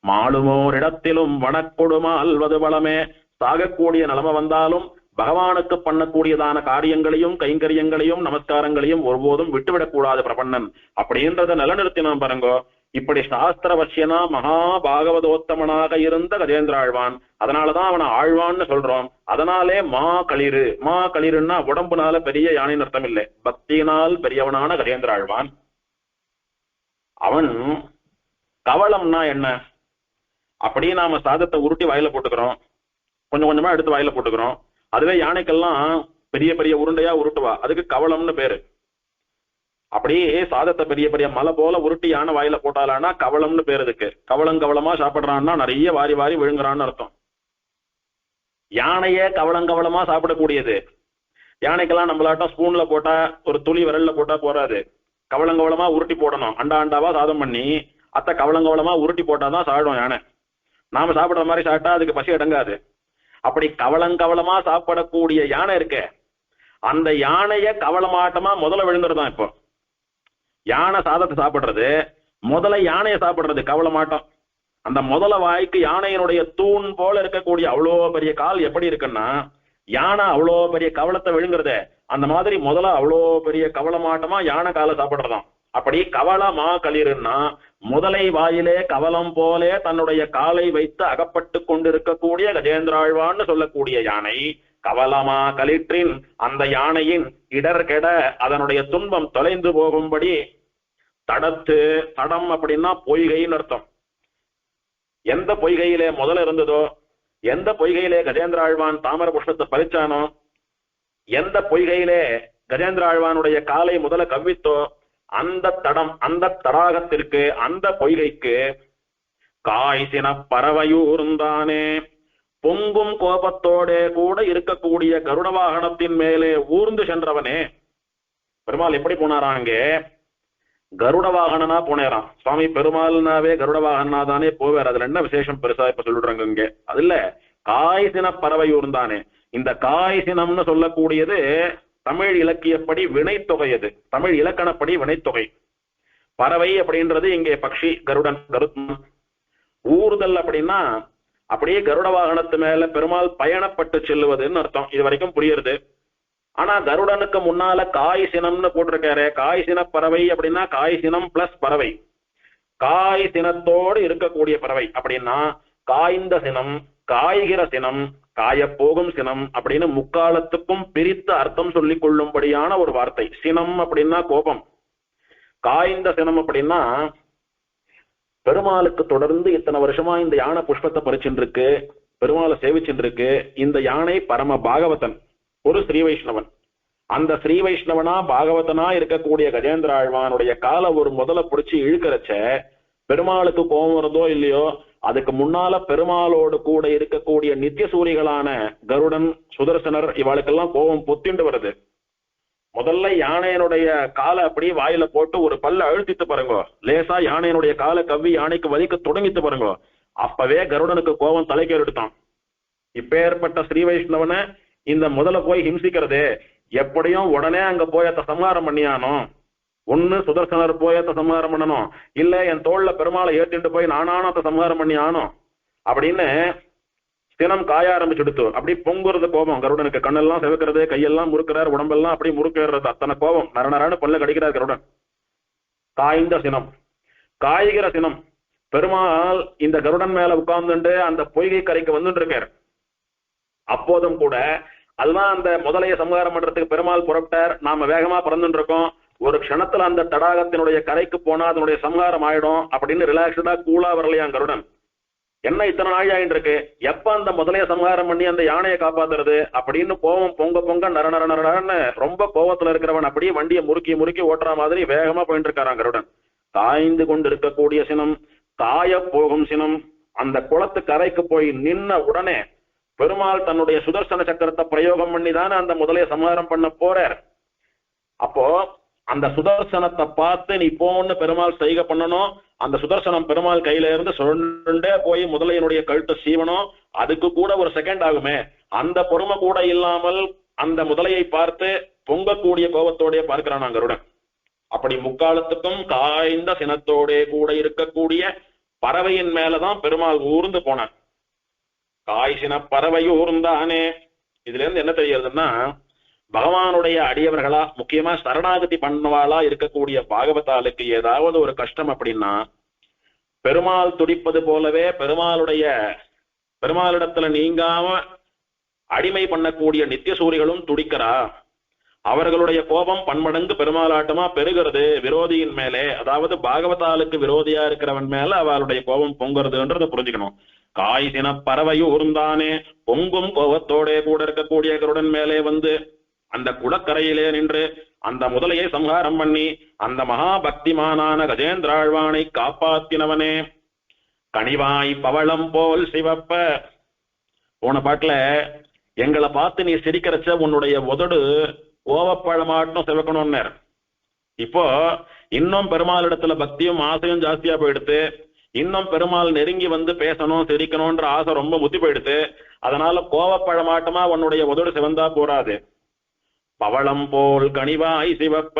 மாளுமோர் இடத்திலும் வனக்கொடுமா அல்வது வளமே. சாகக்கூடிய நிலைமை வந்தாலும் பகவானுக்கு பண்ணக்கூடியதான காரியங்களையும் கைங்கரியங்களையும் நமஸ்காரங்களையும் ஒருபோதும் விட்டுவிடக்கூடாது பிரபன்னன் அப்படின்றத நிலநிறுத்தினான் பாருங்கோ. இப்படி சாஸ்திரவசியனா மகா பாகவதோத்தமனாக இருந்த கஜேந்திர ஆழ்வான். அதனாலதான் அவனை ஆழ்வான்னு சொல்றோம். அதனாலே மா களிருன்னா உடம்புனால பெரிய யானைன்னு அர்த்தம் இல்லை, பக்தியினால் பெரியவனான கஜேந்திர ஆழ்வான். அவன் கவளம்னா என்ன? அப்படியே நாம சாதத்தை உருட்டி வாயில போட்டுக்கிறோம், கொஞ்சம் கொஞ்சமா எடுத்து வாயில போட்டுக்கிறோம். அதுவே யானைக்கெல்லாம் பெரிய பெரிய உருண்டையா உருட்டுவா, அதுக்கு கவளம்னு பேரு. அப்படியே சாதத்தை பெரிய பெரிய மலை போல உருட்டி யானை வாயில போட்டாலானா கவளம்னு பேரு இருக்கு. கவளமா சாப்பிடுறான்னா நிறைய வாரி வாரி விழுங்குறான்னு அர்த்தம். யானையே கவளமா சாப்பிடக்கூடியது. யானைக்கெல்லாம் நம்மளாட்டம் ஸ்பூன்ல போட்டா ஒரு துளி விரல்ல போட்டா போறாது, கவளமா உருட்டி போடணும். அண்டாவா சாதம் பண்ணி அத்தை கவளமா உருட்டி போட்டாதான் சாப்பிடும் யானை. நாம சாப்பிடுற மாதிரி சாப்பிட்டா அதுக்கு பசி அடங்காது. அப்படி கவளமா சாப்பிடக்கூடிய யானை இருக்க, அந்த யானைய கவளமாட்டமா முதல்ல விழுங்குறதான். இப்போ யானை சாதத்தை சாப்பிடுறது, முதல்ல யானையை சாப்பிடுறது கவளமாட்டம். அந்த முதல வாய்க்கு யானையினுடைய தூண் போல இருக்கக்கூடிய அவ்வளோ பெரிய கால் எப்படி இருக்குன்னா, யானை அவ்வளோ பெரிய கவளத்தை விழுங்குறத அந்த மாதிரி முதல்ல அவ்வளோ பெரிய கவளமாட்டமா யானை காலை சாப்பிடுறதாம். அப்படி கவளமா களிருன்னா முதலை வாயிலே கவலம் போலே தன்னுடைய காலை வைத்து அகப்பட்டு கொண்டிருக்கக்கூடிய கஜேந்திராழ்வான்னு சொல்லக்கூடிய யானை கவலமா களிற்றின் அந்த யானையின் இடர் கெட அதனுடைய துன்பம் தொலைந்து போகும்படி தடம் அப்படின்னா பொய்கைன்னு அர்த்தம். எந்த பொய்கையிலே முதல்ல இருந்ததோ, எந்த பொய்கையிலே கஜேந்திராழ்வான் தாமர புஷ்பத்தை பறிச்சானோ, எந்த பொய்கையிலே கஜேந்திராழ்வானுடைய காலை முதல்ல கவ்வித்தோ அந்த தடம், அந்த தடாகத்திற்கு, அந்த பொய்கைக்கு காய்சின பறவையூர்ந்தானே. பொங்கும் கோபத்தோட கூட இருக்கக்கூடிய கருட வாகனத்தின் மேலே ஊர்ந்து சென்றவனே. பெருமாள் எப்படி போனாராங்க? கருட வாகனனா போனேராம். சுவாமி பெருமாள்னாவே கருட வாகனா தானே போவார். அதுல என்ன விசேஷம் பெருசா இப்ப சொல்லிடுறாங்க இங்க? அதுல காய்சின பறவையூர்ந்தானே. இந்த காய்சினம்னு சொல்லக்கூடியது தமிழ் இலக்கியப்படி வினைத்தொகை. அது தமிழ் இலக்கணப்படி வினைத்தொகை. பறவை அப்படின்றது இங்கே பக்ஷி, கருடன், கருத்மன். ஊர்தல் அப்படின்னா அப்படியே கருட வாகனத்து மேல பெருமாள் பயணப்பட்டு செல்லுவதுன்னு அர்த்தம். இது வரைக்கும் புரியுறது. ஆனா கருடனுக்கு முன்னால காய் சினம்னு போட்டிருக்காரு. காய் சின பறவை அப்படின்னா காய் சினம் பிளஸ் பறவை. காய் சினத்தோடு இருக்கக்கூடிய பறவை அப்படின்னா காய்ந்த சினம், காய்கிற சினம், காயப்போகும் சினம் அப்படின்னு முக்காலத்துக்கும் பிரித்து அர்த்தம் சொல்லிக் கொள்ளும்படியான ஒரு வார்த்தை. சினம் அப்படின்னா கோபம், காய்ந்த சினம் அப்படின்னா பெருமாளுக்கு தொடர்ந்து இத்தனை வருஷமா இந்த யானை புஷ்பத்தை பறிச்சுட்டு இருக்கு, பெருமாளை சேவிச்சுட்டு இருக்கு. இந்த யானை பரம பாகவதன், ஒரு ஸ்ரீ வைஷ்ணவன். அந்த ஸ்ரீ வைஷ்ணவனா பாகவதனா இருக்கக்கூடிய கஜேந்திர ஆழ்வானுடைய காலை ஒரு முதல்ல பிடிச்சி இழுக்கிறச்ச பெருமாளுக்கு கோபம் வருதோ இல்லையோ, அதுக்கு முன்னால பெருமாளோடு கூட இருக்கக்கூடிய நித்திய சூரிகளான கருடன், சுதர்சனர் இவாளுக்கெல்லாம் கோபம் பொத்திண்டு வருது. முதல்ல யானையனுடைய காலை அப்படியே வாயில போட்டு ஒரு பல்ல அழுத்திட்டு பாருங்க, லேசா யானையனுடைய காலை கவ்வி யானைக்கு வலிக்க தொடங்கிட்டு பாருங்க. அப்பவே கருடனுக்கு கோபம் தலைக்கேறிட்டான். இப்பேற்பட்ட ஸ்ரீ வைஷ்ணவனை இந்த முதல்ல போய் ஹிம்சிக்கிறது, எப்படியும் உடனே அங்க போய் அத்த சம்ஹாரம் பண்ணியானோ. ஒண்ணு சுதர்சனர் போய் அத்த சம்ஹாரம் பண்ணணும், இல்ல என் தோல்ல பெருமாளை ஏற்றிட்டு போய் நானான அத்த சம்ஹாரம் பண்ணி ஆனோம் அப்படின்னு சினம் காய ஆரம்பிச்சுடுத்து. அப்படி பொங்குறது கோபம் கருடனுக்கு. கண்ணெல்லாம் செவக்கிறது, கையெல்லாம் முறுக்கிறார், உடம்பெல்லாம் அப்படி முறுக்கிறது. அத்தனை கோபம், நரநரான்னு பல்ல கடிக்கிறார் கருடன். காய்ந்த சினம், காய்கிற சினம். பெருமாள் இந்த கருடன் மேல உட்கார்ந்துட்டு அந்த பொய்கை கரைக்கு வந்துட்டு இருக்கார். அப்போதும் கூட அதுதான் அந்த முதலைய சம்ஹாரம் பண்றதுக்கு பெருமாள் புறப்பட்டார். நாம வேகமா பறந்துட்டு இருக்கோம். ஒரு க்ஷணத்துல அந்த தடாகத்தினுடைய கரைக்கு போனா அதனுடைய சம்ஹாரம் ஆயிடும் அப்படின்னு ரிலாக்ஸ்டா கூலா வரலையாம் கருடன். என்ன இத்தனை நாள் ஆயிட்டு இருக்கு, எப்ப அந்த முதலைய சம்ஹாரம் பண்ணி அந்த யானையை காப்பாத்துறது அப்படின்னு கோவம் பொங்க பொங்க நரநரன்னு ரொம்ப கோவத்துல இருக்கிறவன் அப்படியே வண்டியை முறுக்கி முறுக்கி ஓட்டுற மாதிரி வேகமா போயிட்டு இருக்காராம் கருடன். காய்ந்து கொண்டு இருக்கக்கூடிய சினம், காய போகும் சினம். அந்த குளத்து கரைக்கு போய் நின்ன உடனே பெருமாள் தன்னுடைய சுதர்சன சக்கரத்தை பிரயோகம் பண்ணி தானே அந்த முதலைய சம்ஹாரம் பண்ண போறார். அப்போ அந்த சுதர்சனத்தை பார்த்து நீ போன்னு பெருமாள் செய்கை பண்ணணும். அந்த சுதர்சனம் பெருமாள் கையில இருந்து சுழண்டே போய் முதலையினுடைய கழுத்தை சீவனம். அதுக்கு கூட ஒரு செகண்ட் ஆகுமே. அந்த பொறுமை கூட இல்லாமல் அந்த முதலையை பார்த்து பொங்கக்கூடிய கோபத்தோடைய பார்க்கிறான் கருடன். அப்படி முக்காலத்துக்கும் காய்ந்த சினத்தோடே கூட இருக்கக்கூடிய பறவையின் மேலதான் பெருமாள் ஊர்ந்து போனான். காய் சின பறவை ஊர்ந்தானே. இதுல இருந்து என்ன தெரிகிறதுன்னா, பகவானுடைய அடியவர்களா முக்கியமா சரணாகதி பண்ணவாளா இருக்கக்கூடிய பாகவதாளுக்கு ஏதாவது ஒரு கஷ்டம் அப்படின்னா, பெருமாள் துடிப்பது போலவே பெருமாளிடத்துல நீங்காம அடிமை பண்ணக்கூடிய நித்திய சூரிகளும் துடிக்கிறா. அவர்களுடைய கோபம் பன்மடங்கு பெருமாளாட்டமா பெருகிறது விரோதியின் மேலே. அதாவது பாகவதாளுக்கு விரோதியா இருக்கிறவன் மேல அவளுடைய கோபம் பொங்குறதுன்றத புரிஞ்சுக்கணும். காய் சின பறவையூர்ந்தானே, பொங்கும் கோபத்தோட கூட இருக்கக்கூடிய கருடன் மேலே வந்து அந்த குளக்கரையிலே நின்று அந்த முதலையை சம்ஹாரம் பண்ணி அந்த மகாபக்திமானான கஜேந்திராழ்வானை காப்பாத்தினவனே. கனிவாய் பவளம் போல் சிவப்ப. போன பாட்டுல எங்களை பார்த்து நீ சிரிக்கிறச்ச உன்னுடைய உதடு கோவப்பழமாட்டும் சிவக்கணும்னர். இப்போ இன்னும் பெருமாளிடத்துல பக்தியும் ஆசையும் ஜாஸ்தியா போயிடுத்து. இன்னும் பெருமாள் நெருங்கி வந்து பேசணும் சிரிக்கணும்ன்ற ஆசை ரொம்ப முத்தி போயிடுத்து. அதனால கோவப்பழமாட்டமா உன்னுடைய உதடு சிவந்தா போறாது. பவளம் போல் கனிவாய் சிவப்ப.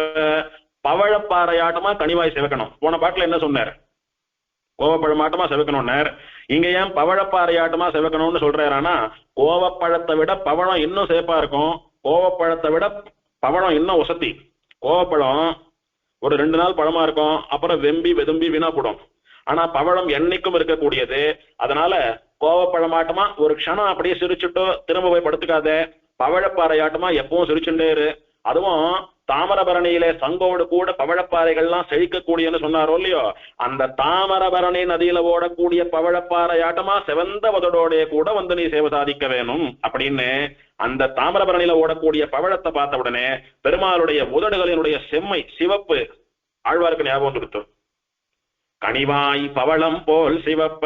பவழப்பாறையாட்டமா கனிவாய் சிவக்கணும். போன பாட்டுல என்ன சொன்னார்? கோவப்பழமாட்டமா சிவக்கணும்னார். இங்க ஏன் பவழப்பாறையாட்டமா சிவக்கணும்னு சொல்றாருன்னா, கோவப்பழத்தை விட பவளம் இன்னும் சேப்பா இருக்கும். கோவப்பழத்தை விட பவளம் இன்னும் உசத்தி. கோவப்பழம் ஒரு 2 நாள் பழமா இருக்கும், அப்புறம் வெம்பி வெதும்பி வீணா போடும். ஆனா பவளம் என்னைக்கும் இருக்கக்கூடியது. அதனால கோவப்பழமாட்டமா ஒரு க்ஷணம் அப்படியே சிரிச்சுட்டு திரும்ப போய் படுத்துக்காத. பவழப்பாறையாட்டமா எப்பவும் சிரிச்சுட்டே இரு. அதுவும் தாமிரபரணியிலே சங்கோடு கூட பவழப்பாறைகள்லாம் செழிக்கக்கூடியன்னு சொன்னாரோ இல்லையோ, அந்த தாமிரபரணி நதியில ஓடக்கூடிய பவழப்பாறையாட்டமா சிவந்த உதடோட கூட வந்து நீ சேவை சாதிக்க வேணும் அப்படின்னு அந்த தாமிரபரணியில ஓடக்கூடிய பவழத்தை பார்த்த உடனே பெருமாளுடைய உதடுகளினுடைய செம்மை சிவப்பு ஆழ்வாருக்கு ஞாபகம் கொடுத்தோம். கனிவாய் பவளம் போல் சிவப்ப.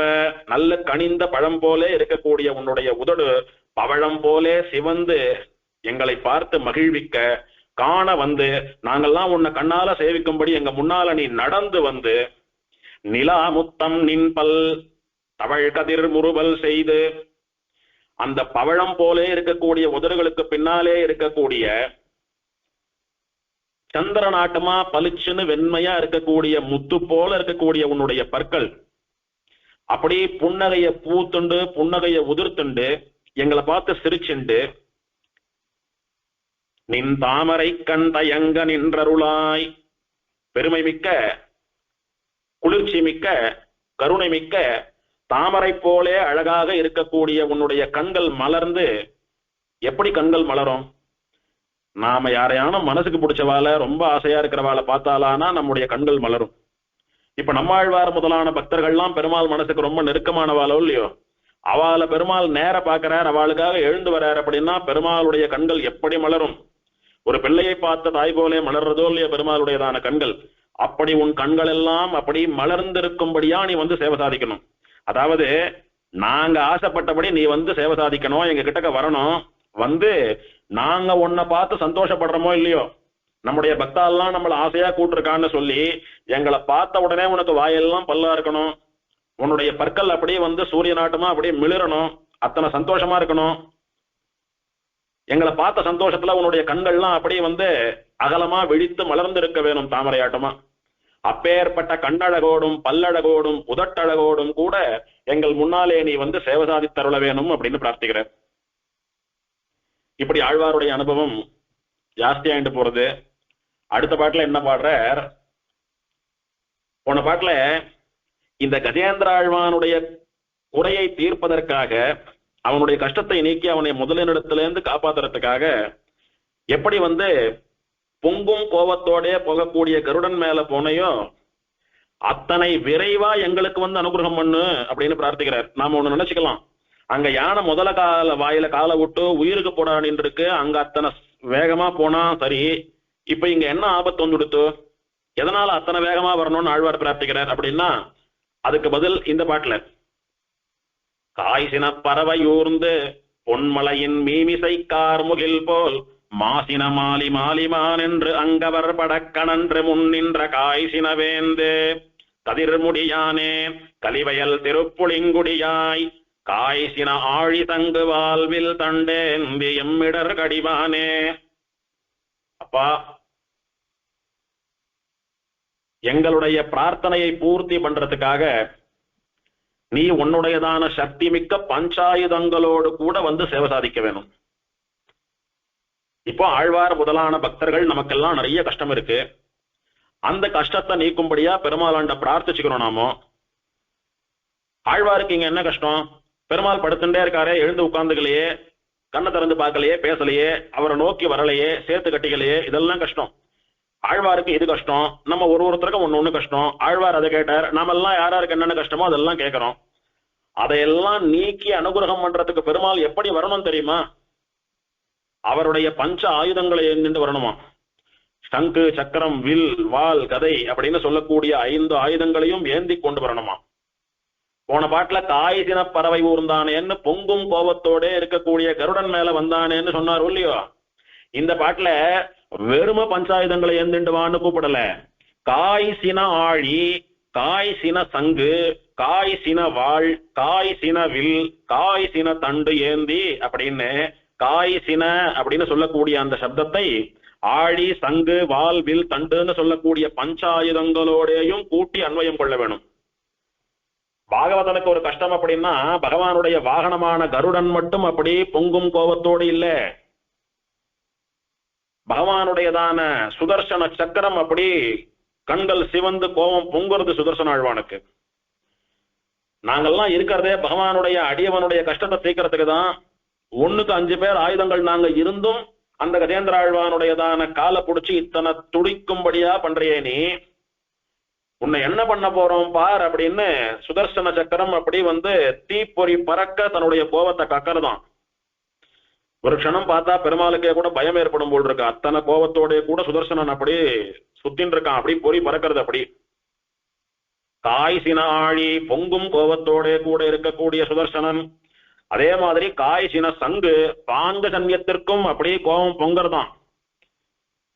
நல்ல கனிந்த பழம் போலே இருக்கக்கூடிய உன்னுடைய உதடு பவளம் போலே சிவந்து எங்களை பார்த்து மகிழ்விக்க காண வந்து நாங்கள்லாம் உன்னை கண்ணால சேவிக்கும்படி எங்க முன்னால நீ நடந்து வந்து நிலா முத்தம் நின்பல் தவழ் கதிர் முறுவல் செய்து அந்த பவளம் போலே இருக்கக்கூடிய உதடுகளுக்கு பின்னாலே இருக்கக்கூடிய சந்திரநாட்டமா பளிச்சுன்னு வெண்மையா இருக்கக்கூடிய முத்து போல இருக்கக்கூடிய உன்னுடைய பற்கள் அப்படி புன்னகைய பூத்துண்டு புன்னகைய உதிர்த்துண்டு எங்களை பார்த்து சிரிச்சுண்டு நின் தாமரை கண் தயங்க நின்றருளாய். பெருமை மிக்க குளிர்ச்சி மிக்க கருணை மிக்க தாமரை போலே அழகாக இருக்கக்கூடிய உன்னுடைய கண்கள் மலர்ந்து. எப்படி கண்கள் மலரும்? நாம யாரையான மனசுக்கு பிடிச்சவாள ரொம்ப ஆசையா இருக்கிறவாளை பார்த்தாலானா நம்முடைய கண்கள் மலரும். இப்ப நம்மாழ்வார் முதலான பக்தர்கள்லாம் பெருமாள் மனசுக்கு ரொம்ப நெருக்கமானவாளோ இல்லையோ, அவளை பெருமாள் நேர பாக்குறார், அவளுக்காக எழுந்து வர்றார் அப்படின்னா பெருமாளுடைய கண்கள் எப்படி மலரும்? ஒரு பிள்ளையை பார்த்த தாய் போலே மலர்றதோ இல்லையோ பெருமாளுடையதான கண்கள். அப்படி உன் கண்கள் எல்லாம் அப்படி மலர்ந்திருக்கும்படியா நீ வந்து சேவை சாதிக்கணும். அதாவது நாங்க ஆசைப்பட்டபடி நீ வந்து சேவை சாதிக்கணும், எங்க கிட்டக்க வரணும். வந்து நாங்க உன்னை பார்த்து சந்தோஷப்படுறோமோ இல்லையோ, நம்முடைய பக்தாலாம் நம்மள ஆசையா கூட்டிருக்கான்னு சொல்லி எங்களை பார்த்த உடனே உனக்கு வாயெல்லாம் பல்லா இருக்கணும். உன்னுடைய பற்கள் அப்படியே வந்து சூரிய நாட்டமா அப்படியே மிளிரணும். அத்தனை சந்தோஷமா இருக்கணும். எங்களை பார்த்த சந்தோஷத்துல உன்னுடைய கண்கள்லாம் அப்படியே வந்து அகலமா விழித்து மலர்ந்து இருக்க வேணும் தாமரையாட்டமா. அப்பேற்பட்ட கண்ணழகோடும் பல்லழகோடும் உதட்டழகோடும் கூட எங்கள் முன்னாலே நீ வந்து சேவை சாதித்தருள வேணும் அப்படின்னு பிரார்த்திக்கிறேன். இப்படி ஆழ்வாருடைய அனுபவம் ஜாஸ்தியாயிட்டு போறது. அடுத்த பாட்டுல என்ன பாடுறார்? போன பாட்டுல இந்த கஜேந்திர ஆழ்வானுடைய குறையை தீர்ப்பதற்காக, அவனுடைய கஷ்டத்தை நீக்கி அவனை முதலினிடத்திலிருந்து காப்பாத்துறதுக்காக எப்படி வந்து பொங்கும் கோபத்தோட போகக்கூடிய கருடன் மேல போனையோ அத்தனை விரைவா எங்களுக்கு வந்து அனுகிரகம் பண்ணு அப்படின்னு பிரார்த்திக்கிறார். நாம ஒண்ணு நினைச்சுக்கலாம், அங்க யானை முதல வாயில காலை விட்டு உயிருக்கு போடான்னு இருக்கு, அங்க அத்தனை வேகமா போனா சரி, இப்ப இங்க என்ன ஆபத்து வந்துடுத்து, எதனால அத்தனை வேகமா வரணும்னு ஆழ்வார் பிரார்த்திக்கிறார் அப்படின்னா அதுக்கு பதில் இந்த பாட்டுல காய்சின பறவையூர்ந்து பொன்மலையின் மீமிசை கார்முகில் போல் மாசின மாலி மாலிமான் என்று அங்கவர் படக்கணன்று முன்னின்ற காய்சின வேந்து கதிர்முடியானே கலிவயல் திருப்புளிங்குடியாய் காய்சின ஆழி தங்கு வாழ்வில் தண்டேந்தி எம்மிடர் கடிவானே. அப்பா, எங்களுடைய பிரார்த்தனையை பூர்த்தி பண்றதுக்காக நீ உன்னுடையதான சக்தி மிக்க பஞ்சாயுதங்களோடு கூட வந்து சேவை சாதிக்க வேணும். இப்போ ஆழ்வார் முதலான பக்தர்கள் நமக்கெல்லாம் நிறைய கஷ்டம் இருக்கு. அந்த கஷ்டத்தை நீக்கும்படியா பெருமாளாண்ட பிரார்த்திச்சுக்கிறோம் நாமோ. ஆழ்வாருக்கு இங்க என்ன கஷ்டம்? பெருமாள் படுத்துட்டே இருக்காரே, எழுந்து உட்கார்ந்துக்கலையே, கண்ணை திறந்து பார்க்கலையே, பேசலையே, அவரை நோக்கி வரலையே, சேர்த்து கட்டிக்கலையே, இதெல்லாம் கஷ்டம். ஆழ்வாருக்கு இது கஷ்டம். நம்ம ஒருத்தருக்கும் ஒண்ணு கஷ்டம். ஆழ்வார் அதை கேட்டார், நாமெல்லாம் யாராருக்கு என்னென்ன கஷ்டமோ அதெல்லாம் கேட்கிறோம். அதையெல்லாம் நீக்கி அனுகிரகம் பண்றதுக்கு பெருமாள் எப்படி வரணும் தெரியுமா? அவருடைய பஞ்ச ஆயுதங்களை எண்ணிட்டு வரணுமா. சங்கு, சக்கரம், வில், வால், கதை அப்படின்னு சொல்லக்கூடிய 5 ஆயுதங்களையும் ஏந்தி கொண்டு வரணுமா. போன பாட்டுல காய்சின பறவை ஊர்ந்தானேன்னு பொங்கும் கோபத்தோட இருக்கக்கூடிய கருடன் மேல வந்தானேன்னு சொன்னார் இல்லையோ. இந்த பாட்டுல வெறும பஞ்சாயுதங்களை ஏந்திண்டுவான்னு கூப்பிடல. காய்சின ஆழி, காய்சின சங்கு, காய்சின வாள், காய்சின வில், காய்சின தண்டு ஏந்தி அப்படின்னு காய்சின அப்படின்னு சொல்லக்கூடிய அந்த சப்தத்தை ஆழி, சங்கு, வால், வில், தண்டுன்னு சொல்லக்கூடிய பஞ்சாயுதங்களோடையும் கூட்டி அன்வயம் கொள்ள வேணும். பாகவதனுக்கு ஒரு கஷ்டம் அப்படின்னா பகவானுடைய வாகனமான கருடன் மட்டும் அப்படி பொங்கும் கோபத்தோடு இல்ல. பகவானுடையதான சுதர்சன சக்கரம் அப்படி கண்கள் சிவந்து கோபம் பொங்குறது சுதர்சன ஆழ்வானுக்கு. நாங்கெல்லாம் இருக்கிறதே பகவானுடைய அடியவனுடைய கஷ்டத்தை தீர்க்கறதுக்கு தான். 1க்கு 5 பேர் ஆயுதங்கள் நாங்க இருந்தும் அந்த கஜேந்திர ஆழ்வானுடையதான காலை புடிச்சு இத்தனை துடிக்கும்படியா பண்றியே நீ, உன்னை என்ன பண்ண போறோம் பார் அப்படின்னு சுதர்சன சக்கரம் அப்படி வந்து தீப்பொறி பறக்க தன்னுடைய கோபத்தை கக்கறதான். ஒரு க்ஷணம் பார்த்தா பெருமாளுக்கே கூட பயம் ஏற்படும் போல் இருக்கு. அத்தனை கோபத்தோட கூட சுதர்சனன் அப்படி சுத்தின் இருக்கான், அப்படி பொறி பறக்கிறது. அப்படி காய்சின ஆழி பொங்கும் கோபத்தோட கூட இருக்கக்கூடிய சுதர்சனன், அதே மாதிரி காய்சின சங்கு பாஞ்சஜன்யத்திற்கும் அப்படி கோபம் பொங்கறதான்.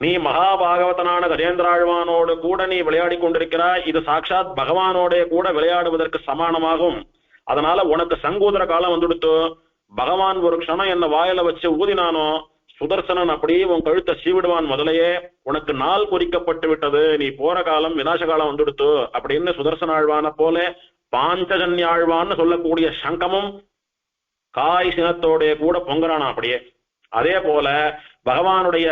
நீ மகாபாகவதனான கஜேந்திராழ்வானோடு கூட நீ விளையாடி கொண்டிருக்கிறாய். இது சாட்சாத் பகவானோட கூட விளையாடுவதற்கு சமானமாகும். அதனால உனக்கு சங்கூதர காலம் வந்துடுத்து. பகவான் ஒரு க்ஷணம் என்ன வாயில வச்சு ஊதினானோ சுதர்சனன் அப்படியே உன் கழுத்தை சீவிடுவான். முதலையே உனக்கு நாள் குறிக்கப்பட்டு விட்டது, நீ போற காலம் விநாச காலம் வந்துடுத்து அப்படின்னு சுதர்சன ஆழ்வான போல பாஞ்சஜன்யாழ்வான்னு சொல்லக்கூடிய சங்கமும் காய் சினத்தோட கூட பொங்கறானா அப்படியே. அதே போல பகவானுடைய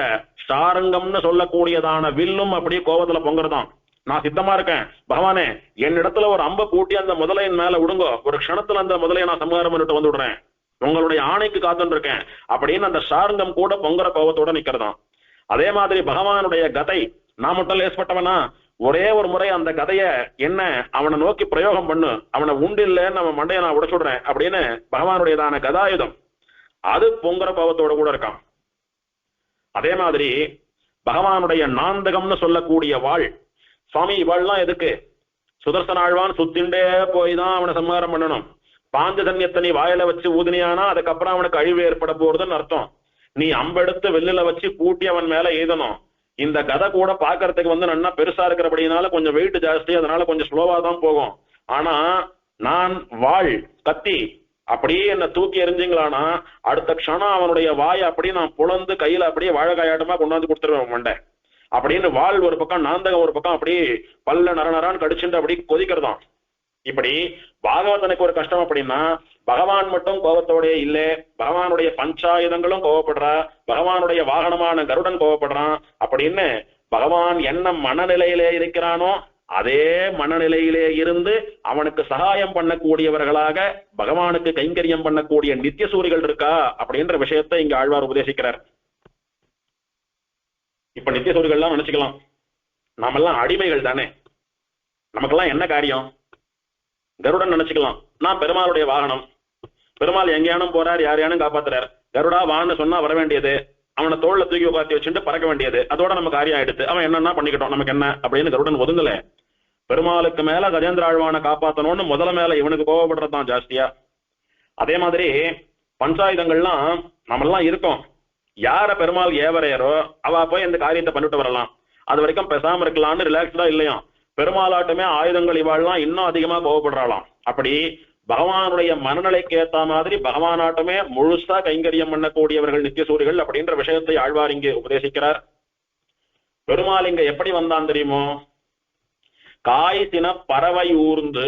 சாரங்கம்னு சொல்லக்கூடியதான வில்லும் அப்படியே கோபத்துல பொங்குறதான். நான் சித்தமா இருக்கேன் பகவானே, என்னிடத்துல ஒரு அம்ப கூட்டி அந்த முதலையின் மேல விடுங்கோ, ஒரு க்ஷணத்துல அந்த முதலையை நான் சம்ஹாரம் பண்ணிட்டு வந்து விடுறேன், உங்களுடைய ஆணைக்கு காத்துட்டு இருக்கேன் அப்படின்னு அந்த சாரங்கம் கூட பொங்குற கோபத்தோட நிக்கிறதான். அதே மாதிரி பகவானுடைய கதை, நான் மட்டும் லேசப்பட்டவனா, ஒரே ஒரு முறை அந்த கதைய என்ன அவனை நோக்கி பிரயோகம் பண்ணு, அவனை உண்டு இல்லைன்னு அவன் மண்டையை நான் உடைச்சுடுறேன் அப்படின்னு பகவானுடையதான கதாயுதம் அது பொங்குற கோபத்தோட கூட இருக்கான். அதே மாதிரி பகவானுடைய நாந்தகம்னு சொல்லக்கூடிய வாழ், சுவாமி இவாள்லாம் எதுக்கு? சுதர்சன ஆழ்வான் சுத்திண்டே போய் தான் அவனை சம்ஹாரம் பண்ணணும். பாஞ்சஜன்யத்தை நீ வாயில வச்சு ஊதினியானா அதுக்கப்புறம் அவனுக்கு அழிவு ஏற்பட போறதுன்னு அர்த்தம். நீ அம்பெடுத்து வெள்ளில வச்சு பூட்டி அவன் மேல எய்தணும். இந்த கதை கூட பாக்குறதுக்கு வந்து நல்லா பெருசா இருக்கிறபடினால கொஞ்சம் வெயிட் ஜாஸ்தி, அதனால கொஞ்சம் ஸ்லோவா தான் போகும். ஆனா நான் வாழ் கத்தி அப்படியே என்ன தூக்கி எறிஞ்சிங்களானா அடுத்த க்ஷணம் அவனுடைய வாயை அப்படியே நான் புலந்து கையில அப்படியே வாழைக்காயாட்டமா கொண்டாந்து கொடுத்துருவேன் மண்டை அப்படின்னு. வாழ் ஒரு பக்கம், நாந்தகம் ஒரு பக்கம், அப்படி பல்ல நரநரான்னு கடிச்சுட்டு அப்படி கொதிக்கிறதாம். இப்படி பாகவதனுக்கு ஒரு கஷ்டம் அப்படின்னா பகவான் மட்டும் கோபத்தோடே இல்லை, பகவானுடைய பஞ்சாயுதங்களும் கோபப்படுறா, பகவானுடைய வாகனமான கருடன் கோபப்படுறான். அப்படின்னு பகவான் என்ன மனநிலையிலே இருக்கிறானோ அதே மனநிலையிலே இருந்து அவனுக்கு சகாயம் பண்ணக்கூடியவர்களாக பகவானுக்கு கைங்கரியம் பண்ணக்கூடிய நித்தியசூரிகள் இருக்கா அப்படின்ற விஷயத்தை இங்க ஆழ்வார் உபதேசிக்கிறார். இப்ப நித்தியசூரிகள்லாம் நினைச்சுக்கலாம், நாமெல்லாம் அடிமைகள் தானே, நமக்கெல்லாம் என்ன காரியம்? கருடன் நினைச்சுக்கலாம், நான் பெருமாளுடைய வாகனம், பெருமாள் எங்கேயானும் போறார், யாரையானும் காப்பாத்துறார், கருடா வான்னு சொன்னா வர வேண்டியது, அவனை தோல்ல தூக்கி உட்காத்தி வச்சுட்டு பறக்க வேண்டியது, அதோட நம்ம காரியம் ஆயிடுத்து, அவன் என்னன்னா பண்ணிக்கிட்டோம், நமக்கு என்ன அப்படின்னு கருடன் ஒதுங்கல. பெருமாளுக்கு மேல கஜேந்திர ஆழ்வானை காப்பாத்தணும்னு முதல்ல மேல இவனுக்கு கோவப்படுறதுதான் ஜாஸ்தியா. அதே மாதிரி பஞ்சாயுதங்கள்லாம் நம்மெல்லாம் இருக்கோம், யார பெருமாள் ஏவரையரோ அவ போய் இந்த காரியத்தை பண்ணிட்டு வரலாம், அது வரைக்கும் பெசாம இருக்கலாம்னு ரிலாக்ஸ்டா இல்லையா. பெருமாளாட்டமே ஆயுதங்கள் இவாள்லாம் இன்னும் அதிகமா கோவப்படுறாளாம். அப்படி பகவானுடைய மனநிலைக்கு ஏத்த மாதிரி பகவானாட்டமே முழுசா கைங்கரியம் பண்ணக்கூடியவர்கள் நித்தியசூரிகள் அப்படின்ற விஷயத்தை ஆழ்வார் இங்கே உபதேசிக்கிறார். பெருமாள் இங்க எப்படி வந்தான் தெரியுமோ? காய்சின பறவை ஊர்ந்து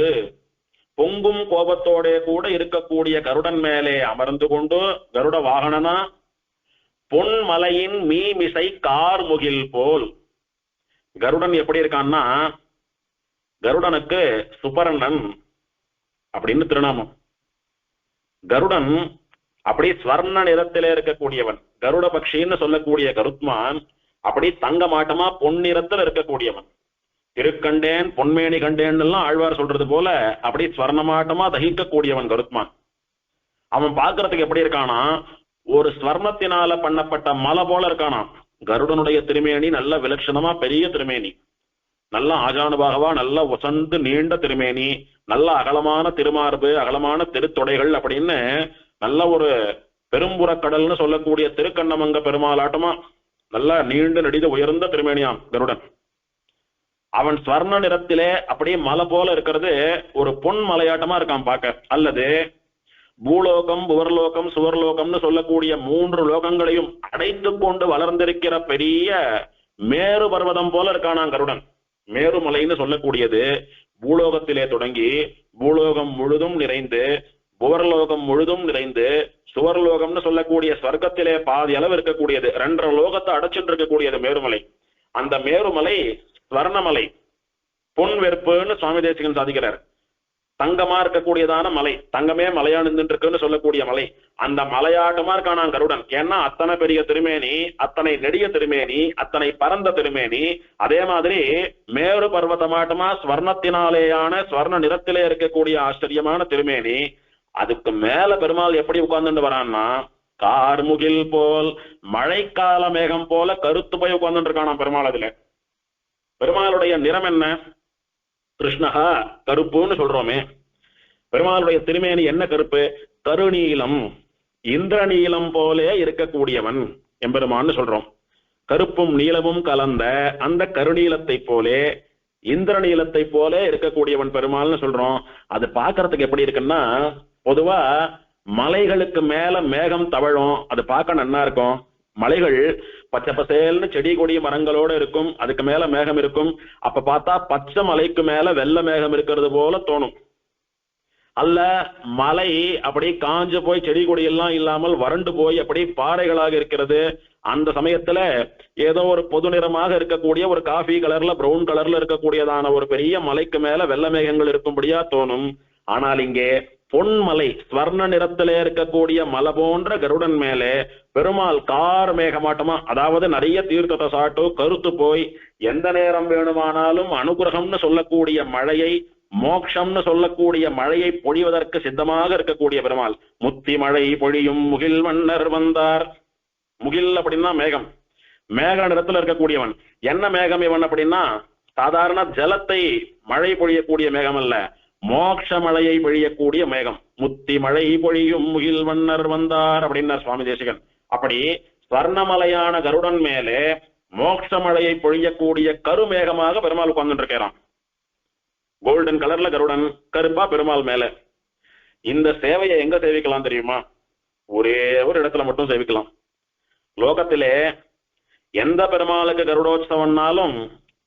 பொங்கும் கோபத்தோட கூட இருக்கக்கூடிய கருடன் மேலே அமர்ந்து கொண்டு கருட வாகனனா பொன்மலையின் மீமிசை கார் முகில் போல். கருடன் எப்படி இருக்கான்னா, கருடனுக்கு சுபர்ணன் அப்படின்னு திருநாமம். கருடன் அப்படி ஸ்வர்ண நிறத்திலே இருக்கக்கூடியவன். கருட பக்ஷின்னு சொல்லக்கூடிய கருத்மான் அப்படி தங்க மாட்டமா பொன்னிறத்தில் இருக்கக்கூடியவன். திருக்கண்டேன் பொன்மேனி கண்டேன் எல்லாம் ஆழ்வார் சொல்றது போல அப்படி ஸ்வர்ணமாட்டமா தகிக்கக்கூடியவன் கருத்மான். அவன் பாக்குறதுக்கு எப்படி இருக்கானா, ஒரு ஸ்வர்ணத்தினால பண்ணப்பட்ட மலை போல இருக்கானா. கருடனுடைய திருமேனி நல்ல விலட்சணமா பெரிய திருமேனி, நல்ல ஆஜானுபாகவா, நல்ல ஒசந்து நீண்ட திருமேனி, நல்ல அகலமான திருமார்பு, அகலமான திருத்தொடைகள் அப்படின்னு நல்ல ஒரு பெரும்புற கடல்னு சொல்லக்கூடிய திருக்கண்ணமங்க பெருமாளாட்டமா நல்ல நீண்டு நெடித உயர்ந்த திருமேனியாம் கருடன். அவன் ஸ்வர்ண நிறத்திலே அப்படியே மலை போல இருக்கிறது ஒரு பொன் மலையாட்டமா இருக்கான் பார்க்க. அல்லது பூலோகம், புவர்லோகம், சுவர்லோகம்னு சொல்லக்கூடிய 3 லோகங்களையும் அடைத்து கொண்டு வளர்ந்திருக்கிற பெரிய மேரு பர்வதம் போல இருக்கானான் கருடன். மேருமலைன்னு சொல்லக்கூடியது பூலோகத்திலே தொடங்கி பூலோகம் முழுதும் நிறைந்து, புவர்லோகம் முழுதும் நிறைந்து, சுவர்லோகம்னு சொல்லக்கூடிய ஸ்வர்க்கத்திலே பாதி அளவு இருக்கக்கூடியது, 2.5 லோகத்தை அடைச்சிட்டு இருக்கக்கூடியது மேருமலை. அந்த மேருமலை ஸ்வர்ணமலை, பொன் வெறுப்புன்னு சுவாமி தேசிகன் சாதிக்கிறார். தங்கமா இருக்கக்கூடியதான மலை, தங்கமே மலையா நின்று இருக்குன்னு சொல்லக்கூடிய மலை. அந்த மலையாட்டமா இருக்கானான் கருடன். ஏன்னா அத்தனை பெரிய திருமேனி, அத்தனை நெடிய திருமேனி, அத்தனை பரந்த திருமேனி. அதே மாதிரி மேரு பர்வதமாட்டமா ஸ்வர்ணத்தினாலேயான ஸ்வர்ண நிறத்திலே இருக்கக்கூடிய ஆச்சரியமான திருமேனி. அதுக்கு மேல பெருமாள் எப்படி உட்கார்ந்துட்டு வரான்னா, கார்முகில் போல் மழைக்கால மேகம் போல கருத்து போய் உட்கார்ந்துட்டு இருக்கானாம் பெருமாள். அதுல பெருமாளுடைய நிறம் என்ன? கிருஷ்ணகா கருப்புன்னு சொல்றோமே. பெருமாளுடைய திருமேனி என்ன கருப்பு? கருநீலம், இந்திரநீலம் போலே இருக்கக்கூடியவன் எம்பெருமான்னு சொல்றோம். கருப்பும் நீளமும் கலந்த அந்த கருநீலத்தை போலே, இந்திரநீலத்தை போலே இருக்கக்கூடியவன் பெருமாள்னு சொல்றோம். அது பாக்குறதுக்கு எப்படி இருக்குன்னா, பொதுவா மலைகளுக்கு மேல மேகம் தவழும், அது பார்க்க நல்லா இருக்கும். மலைகள் பச்சை பசேல்னு செடி கொடி மரங்களோட இருக்கும், அதுக்கு மேல மேகம் இருக்கும். அப்ப பார்த்தா பச்சை மலைக்கு மேல வெள்ளை மேகம் இருக்கிறது போல தோணும். அல்ல மலை அப்படி காஞ்சு போய் செடி கொடி எல்லாம் இல்லாமல் வறண்டு போய் அப்படி பாறைகளாக இருக்கிறது. அந்த சமயத்துல ஏதோ ஒரு பொது நிறமாக இருக்கக்கூடிய ஒரு காஃபி கலர்ல பிரவுன் கலர்ல இருக்கக்கூடியதான ஒரு பெரிய மலைக்கு மேல வெள்ளை மேகங்கள் இருக்கும்படியா தோணும். ஆனால் இங்கே பொன்மலை ஸ்வர்ண நிறத்திலே இருக்கக்கூடிய மலை போன்ற கருடன் மேலே பெருமாள் கார் மேகமாட்டமா, அதாவது நிறைய தீர்த்தத்தை சாட்டு கருத்து போய் எந்த நேரம் வேணுமானாலும் அனுகிரகம்னு சொல்லக்கூடிய மழையை, மோக்ஷம்னு சொல்லக்கூடிய மழையை பொழிவதற்கு சித்தமாக இருக்கக்கூடிய பெருமாள். முத்தி மழை பொழியும் முகில் மன்னர் வந்தார். முகில் அப்படின்னா மேகம், மேக நிறத்துல இருக்கக்கூடியவன். என்ன மேகம் இவன் அப்படின்னா, சாதாரண ஜலத்தை மழை பொழியக்கூடிய மேகம் அல்ல, மோட்ச மழையை பொழியக்கூடிய மேகம். முத்தி மழை பொழியும் முகில் மன்னர் வந்தார் அப்படின்னார் சுவாமி தேசிகன். அப்படி ஸ்வர்ணமலையான கருடன் மேலே மோட்ச மழையை பொழியக்கூடிய கருமேகமாக பெருமாள் உட்கார்ந்துட்டு இருக்கிறான். கோல்டன் கலர்ல கருடன், கருப்பா பெருமாள் மேல. இந்த சேவையை எங்க சேவிக்கலாம் தெரியுமா? ஒரே ஒரு இடத்துல மட்டும் சேவிக்கலாம். லோகத்திலே எந்த பெருமாளுக்கு கருடோத்சவம்னாலும்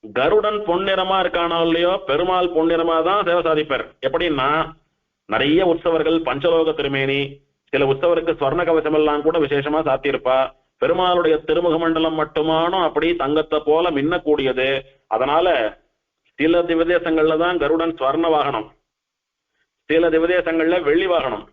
கருடன் பொன்னிறமா இருக்கானோ இல்லையோ, பெருமாள் பொன்னிறமா தான் சேவை சாதிப்பார். எப்படின்னா, நிறைய உற்சவர்கள் பஞ்சலோக திருமேனி, சில உற்சவருக்கு ஸ்வர்ண கவசம் எல்லாம் கூட விசேஷமா சாத்தியிருப்பா. பெருமாளுடைய திருமுக மண்டலம் மட்டுமானும் அப்படி தங்கத்தை போல மின்னக்கூடியது. அதனால சில திவதேசங்கள்ல தான் கருடன் ஸ்வர்ண வாகனம், சில திவதேசங்கள்ல வெள்ளி வாகனம்,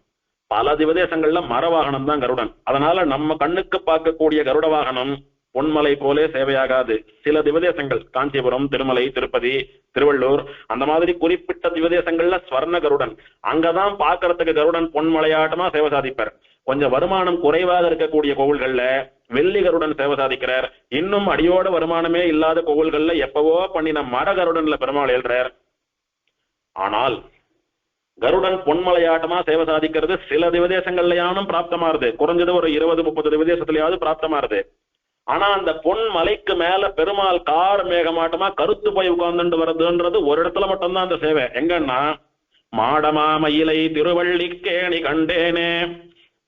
பல திவதேசங்கள்ல மர வாகனம் தான் கருடன். அதனால நம்ம கண்ணுக்கு பார்க்கக்கூடிய கருட வாகனம் பொன்மலை போலே சேவையாகாது. சில திவதேசங்கள், காஞ்சிபுரம், திருமலை, திருப்பதி, திருவள்ளூர், அந்த மாதிரி குறிப்பிட்ட திவதேசங்கள்ல ஸ்வர்ண கருடன், அங்கதான் பாக்குறதுக்கு கருடன் பொன்மலையாட்டமா சேவை சாதிப்பார். கொஞ்சம் வருமானம் குறைவாக இருக்கக்கூடிய கோவில்கள்ல வெள்ளி கருடன் சேவை சாதிக்கிறார். இன்னும் அடியோட வருமானமே இல்லாத கோவில்கள்ல எப்பவோ பண்ணின மர கருடன்ல பெருமாள் எழுறார். ஆனால் கருடன் பொன்மலையாட்டமா சேவை சாதிக்கிறது சில திவதேசங்கள்லயானும் பிராப்தமாறுது. குறைஞ்சது ஒரு 20-30 திவதேசத்திலேயாவது பிராப்தமாறுது. ஆனா அந்த பொன் மலைக்கு மேல பெருமாள் கார் மேகமாட்டமா கருத்து போய் உட்கார்ந்துட்டு வருதுன்றது ஒரு இடத்துல மட்டும்தான் அந்த சேவை. எங்கன்னா, மாடமா மயிலை திருவள்ளிக்கேணி கண்டேனே.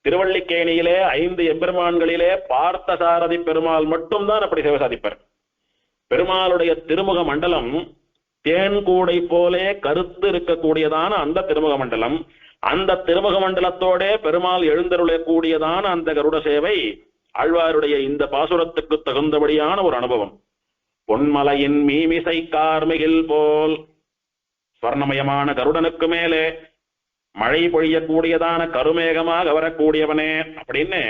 திருவள்ளிக்கேணியிலே 5 எம்பெருமான்களிலே பார்த்த சாரதி பெருமாள் மட்டும்தான் அப்படி சேவை சாதிப்பார். பெருமாளுடைய திருமுக மண்டலம் தேன் கூடை போலே கருத்து இருக்கக்கூடியதான அந்த திருமுக மண்டலம், அந்த திருமுக மண்டலத்தோட பெருமாள் எழுந்தருளக்கூடியதான அந்த கருட சேவை ஆழ்வாருடைய இந்த பாசுரத்துக்கு தகுந்தபடியான ஒரு அனுபவம். பொன்மலையின் மீமிசை கார்மிகில் போல் ஸ்வர்ணமயமான கருடனுக்கு மேலே மழை பொழியக்கூடியதான கருமேகமாக வரக்கூடியவனே அப்படின்னு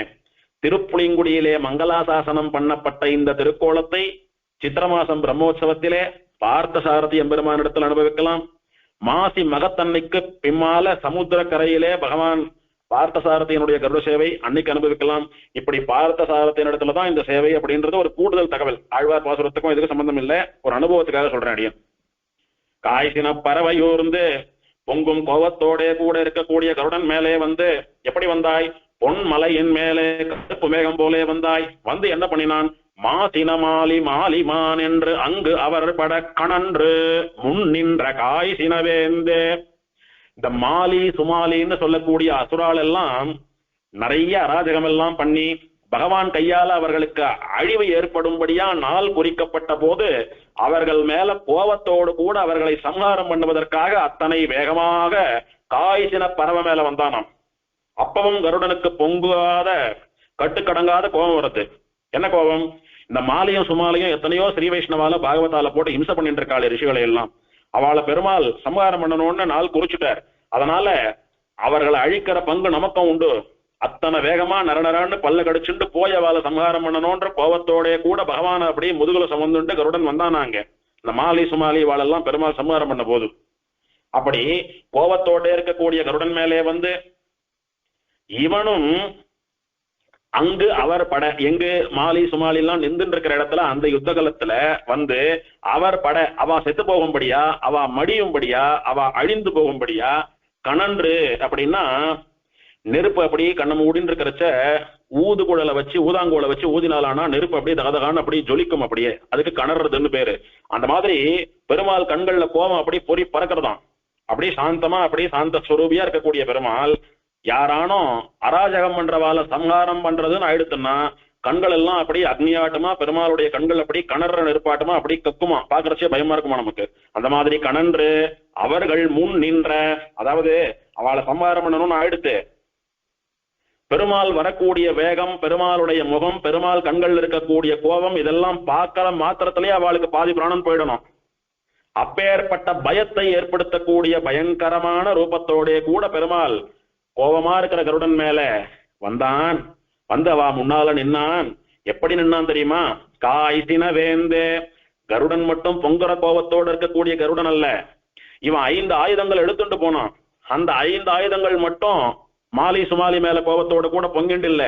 திருப்புளிங்குடியிலே மங்களாசாசனம் பண்ணப்பட்ட இந்த திருக்கோலத்தை சித்திரமாசம் பிரம்மோற்சவத்திலே பார்த்தசாரதி எம்பெருமானிடத்தில் அனுபவிக்கலாம். மாசி மகத்தன்னைக்கு பின்னால சமுத்திர கரையிலே பகவான் பார்த்தசாரதியினுடைய கருட சேவை அன்னைக்கு அனுபவிக்கலாம். இப்படி பார்த்தசாரதியின் இடத்துலதான் இந்த சேவை அப்படின்றது ஒரு கூடுதல் தகவல். ஆழ்வார் பாசுரத்துக்கும் இதுக்கு சம்பந்தம் இல்லை, ஒரு அனுபவத்துக்காக சொல்றேன் அடியன். காய்ச்சின பறவையூர்ந்து பொங்கும் கோவத்தோட கூட இருக்கக்கூடிய கருடன் மேலே வந்து எப்படி வந்தாய்? பொன் மலையின் மேலே கருப்பு மேகம் போலே வந்தாய். வந்து என்ன பண்ணினான்? மாசின மாலி மாலிமான் என்று அங்கு அவர் பட கணன்று முன் நின்ற காய்ச்சினவேந்தே. இந்த மாலி சுமாலின்னு சொல்லக்கூடிய அசுரால் எல்லாம் நிறைய அராஜகம் எல்லாம் பண்ணி பகவான் கையால அவர்களுக்கு அழிவு ஏற்படும்படியா நாள் குறிக்கப்பட்ட போது அவர்கள் மேல கோபத்தோடு கூட அவர்களை சம்ஹாரம் பண்ணுவதற்காக அத்தனை வேகமாக காய்ச்சின பறவை மேல வந்தானாம். அப்பவும் கருடனுக்கு பொங்குகாத கட்டுக்கடங்காத கோபம் வருது. என்ன கோபம்? இந்த மாலியும் சுமாலியும் எத்தனையோ ஸ்ரீ வைஷ்ணவால பாகவதால போட்டு ஹிம்சை பண்ணிட்டு இருக்காள் ரிஷிகளை எல்லாம். அவளை பெருமாள் சம்ஹாரம் பண்ணணும்னு நாள் குறிச்சுட்டார். அதனால அவர்களை அழிக்கிற பங்கு நமக்கும் உண்டு. அத்தனை வேகமா நரநரன்னு பல்ல கடிச்சுட்டு போய் அவளை சம்ஹாரம் பண்ணணும்ன்ற கோபத்தோட கூட பகவான் அப்படியே முதுகுல சுமந்துட்டு கருடன் வந்தானாங்க. இந்த மாலி சுமாலி வாழெல்லாம் பெருமாள் சம்ஹாரம் பண்ண போது அப்படி கோபத்தோட இருக்கக்கூடிய கருடன் மேலே வந்து இவனும் அங்கு அவர் பட எங்கு மாலி சுமாலி எல்லாம் நின்று இருக்கிற இடத்துல அந்த யுத்த காலத்துல வந்து அவர் பட அவ செத்து போகும்படியா, அவ மடியும்படியா, அவ அழிந்து போகும்படியா கணன்று அப்படின்னா நெருப்பு அப்படி கண்ண மூடின்னு இருக்கிறச்ச ஊதுகுழலை வச்சு ஊதாங்குழலை வச்சு ஊதினாலானா நெருப்பு அப்படியே தகதகான்னு அப்படி ஜொலிக்கும். அப்படியே அதுக்கு கணறதுன்னு பேரு. அந்த மாதிரி பெருமாள் கண்கள்ல கோபம் அப்படி பொறி பறக்கிறதாம். அப்படி சாந்தமா அப்படி சாந்த ஸ்வரூபியா இருக்கக்கூடிய பெருமாள் யாரானோ அராஜகம் பண்றவால சம்ஹாரம் பண்றதுன்னு ஆயிடுத்துன்னா கண்கள் எல்லாம் அப்படி அக்னியாட்டமா பெருமாளுடைய கண்கள் அப்படி கணற நெருப்பாட்டமா அப்படி கக்குமா, பாக்குறச்சே பயமா இருக்குமா நமக்கு. அந்த மாதிரி கணன்று அவர்கள் முன் நின்ற, அதாவது அவளை சம்ஹாரம் பண்ணணும்னு ஆயிடுத்து. பெருமாள் வரக்கூடிய வேகம், பெருமாளுடைய முகம், பெருமாள் கண்கள் இருக்கக்கூடிய கோபம் இதெல்லாம் பார்க்கிற மாத்திரத்திலேயே அவளுக்கு பாதி பிராணம் போயிடணும். அப்பேற்பட்ட பயத்தை ஏற்படுத்தக்கூடிய பயங்கரமான ரூபத்தோட கூட பெருமாள் கோபமா இருக்கிற கருடன் மேல வந்தான். வந்து அவ முன்னால நின்னான். எப்படி நின்னான் தெரியுமா? காய்ச்சின வேந்தே. கருடன் மட்டும் பொங்குற கோபத்தோடு இருக்கக்கூடிய கருடன் அல்ல, இவன் 5 ஆயுதங்கள் எடுத்துட்டு போனான். அந்த 5 ஆயுதங்கள் மட்டும் மாலி சுமாலி மேல கோபத்தோட கூட பொங்கிண்டு இல்ல,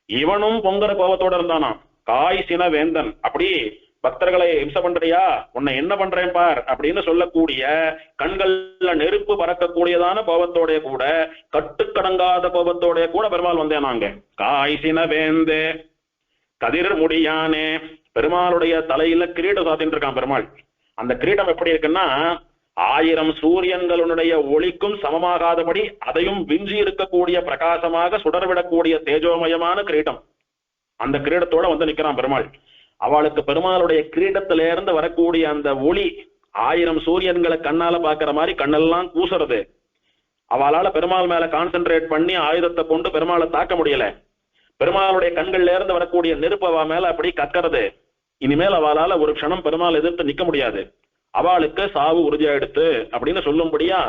இவனும் பொங்குற கோபத்தோட இருந்தானாம். காய்ச்சின வேந்தன். அப்படி பக்தர்களை ஹிம்சை பண்றியா, உன்னை என்ன பண்றேன் பார் அப்படின்னு சொல்லக்கூடிய கண்கள்ல நெருப்பு பறக்கக்கூடியதான கோபத்தோட கூட கட்டுக்கடங்காத கோபத்தோட கூட பெருமாள் வந்தேனாங்க. காய்ச்சின வேந்தே கதிர் முடியானே. பெருமாளுடைய தலையில கிரீடம் சாத்தின்னு இருக்கான் பெருமாள். அந்த கிரீடம் எப்படி இருக்குன்னா 1000 சூரியன்களுடைய ஒளிக்கும் சமமாகாதபடி அதையும் விஞ்சி இருக்கக்கூடிய பிரகாசமாக சுடர்விடக்கூடிய தேஜோமயமான கிரீடம். அந்த கிரீடத்தோட வந்து நிக்கிறான் பெருமாள். அவளுக்கு பெருமாளுடைய கிரீடத்தில இருந்து வரக்கூடிய அந்த ஒளி 1000 சூரியன்களை கண்ணால பாக்குற மாதிரி கண்ணெல்லாம் கூசுறது. அவளால பெருமாள் மேல கான்சென்ட்ரேட் பண்ணி ஆயுதத்தை கொண்டு பெருமாளை தாக்க முடியல. பெருமாளுடைய கண்கள்ல இருந்து வரக்கூடிய நெருப்பு அவ மேல அப்படி கக்கறது. இனிமேல் அவளால ஒரு க்ஷணம் பெருமாள் எதிர்த்து நிக்க முடியாது, அவளுக்கு சாவு உறுதியாயிடுத்து அப்படின்னு சொல்லும்படியா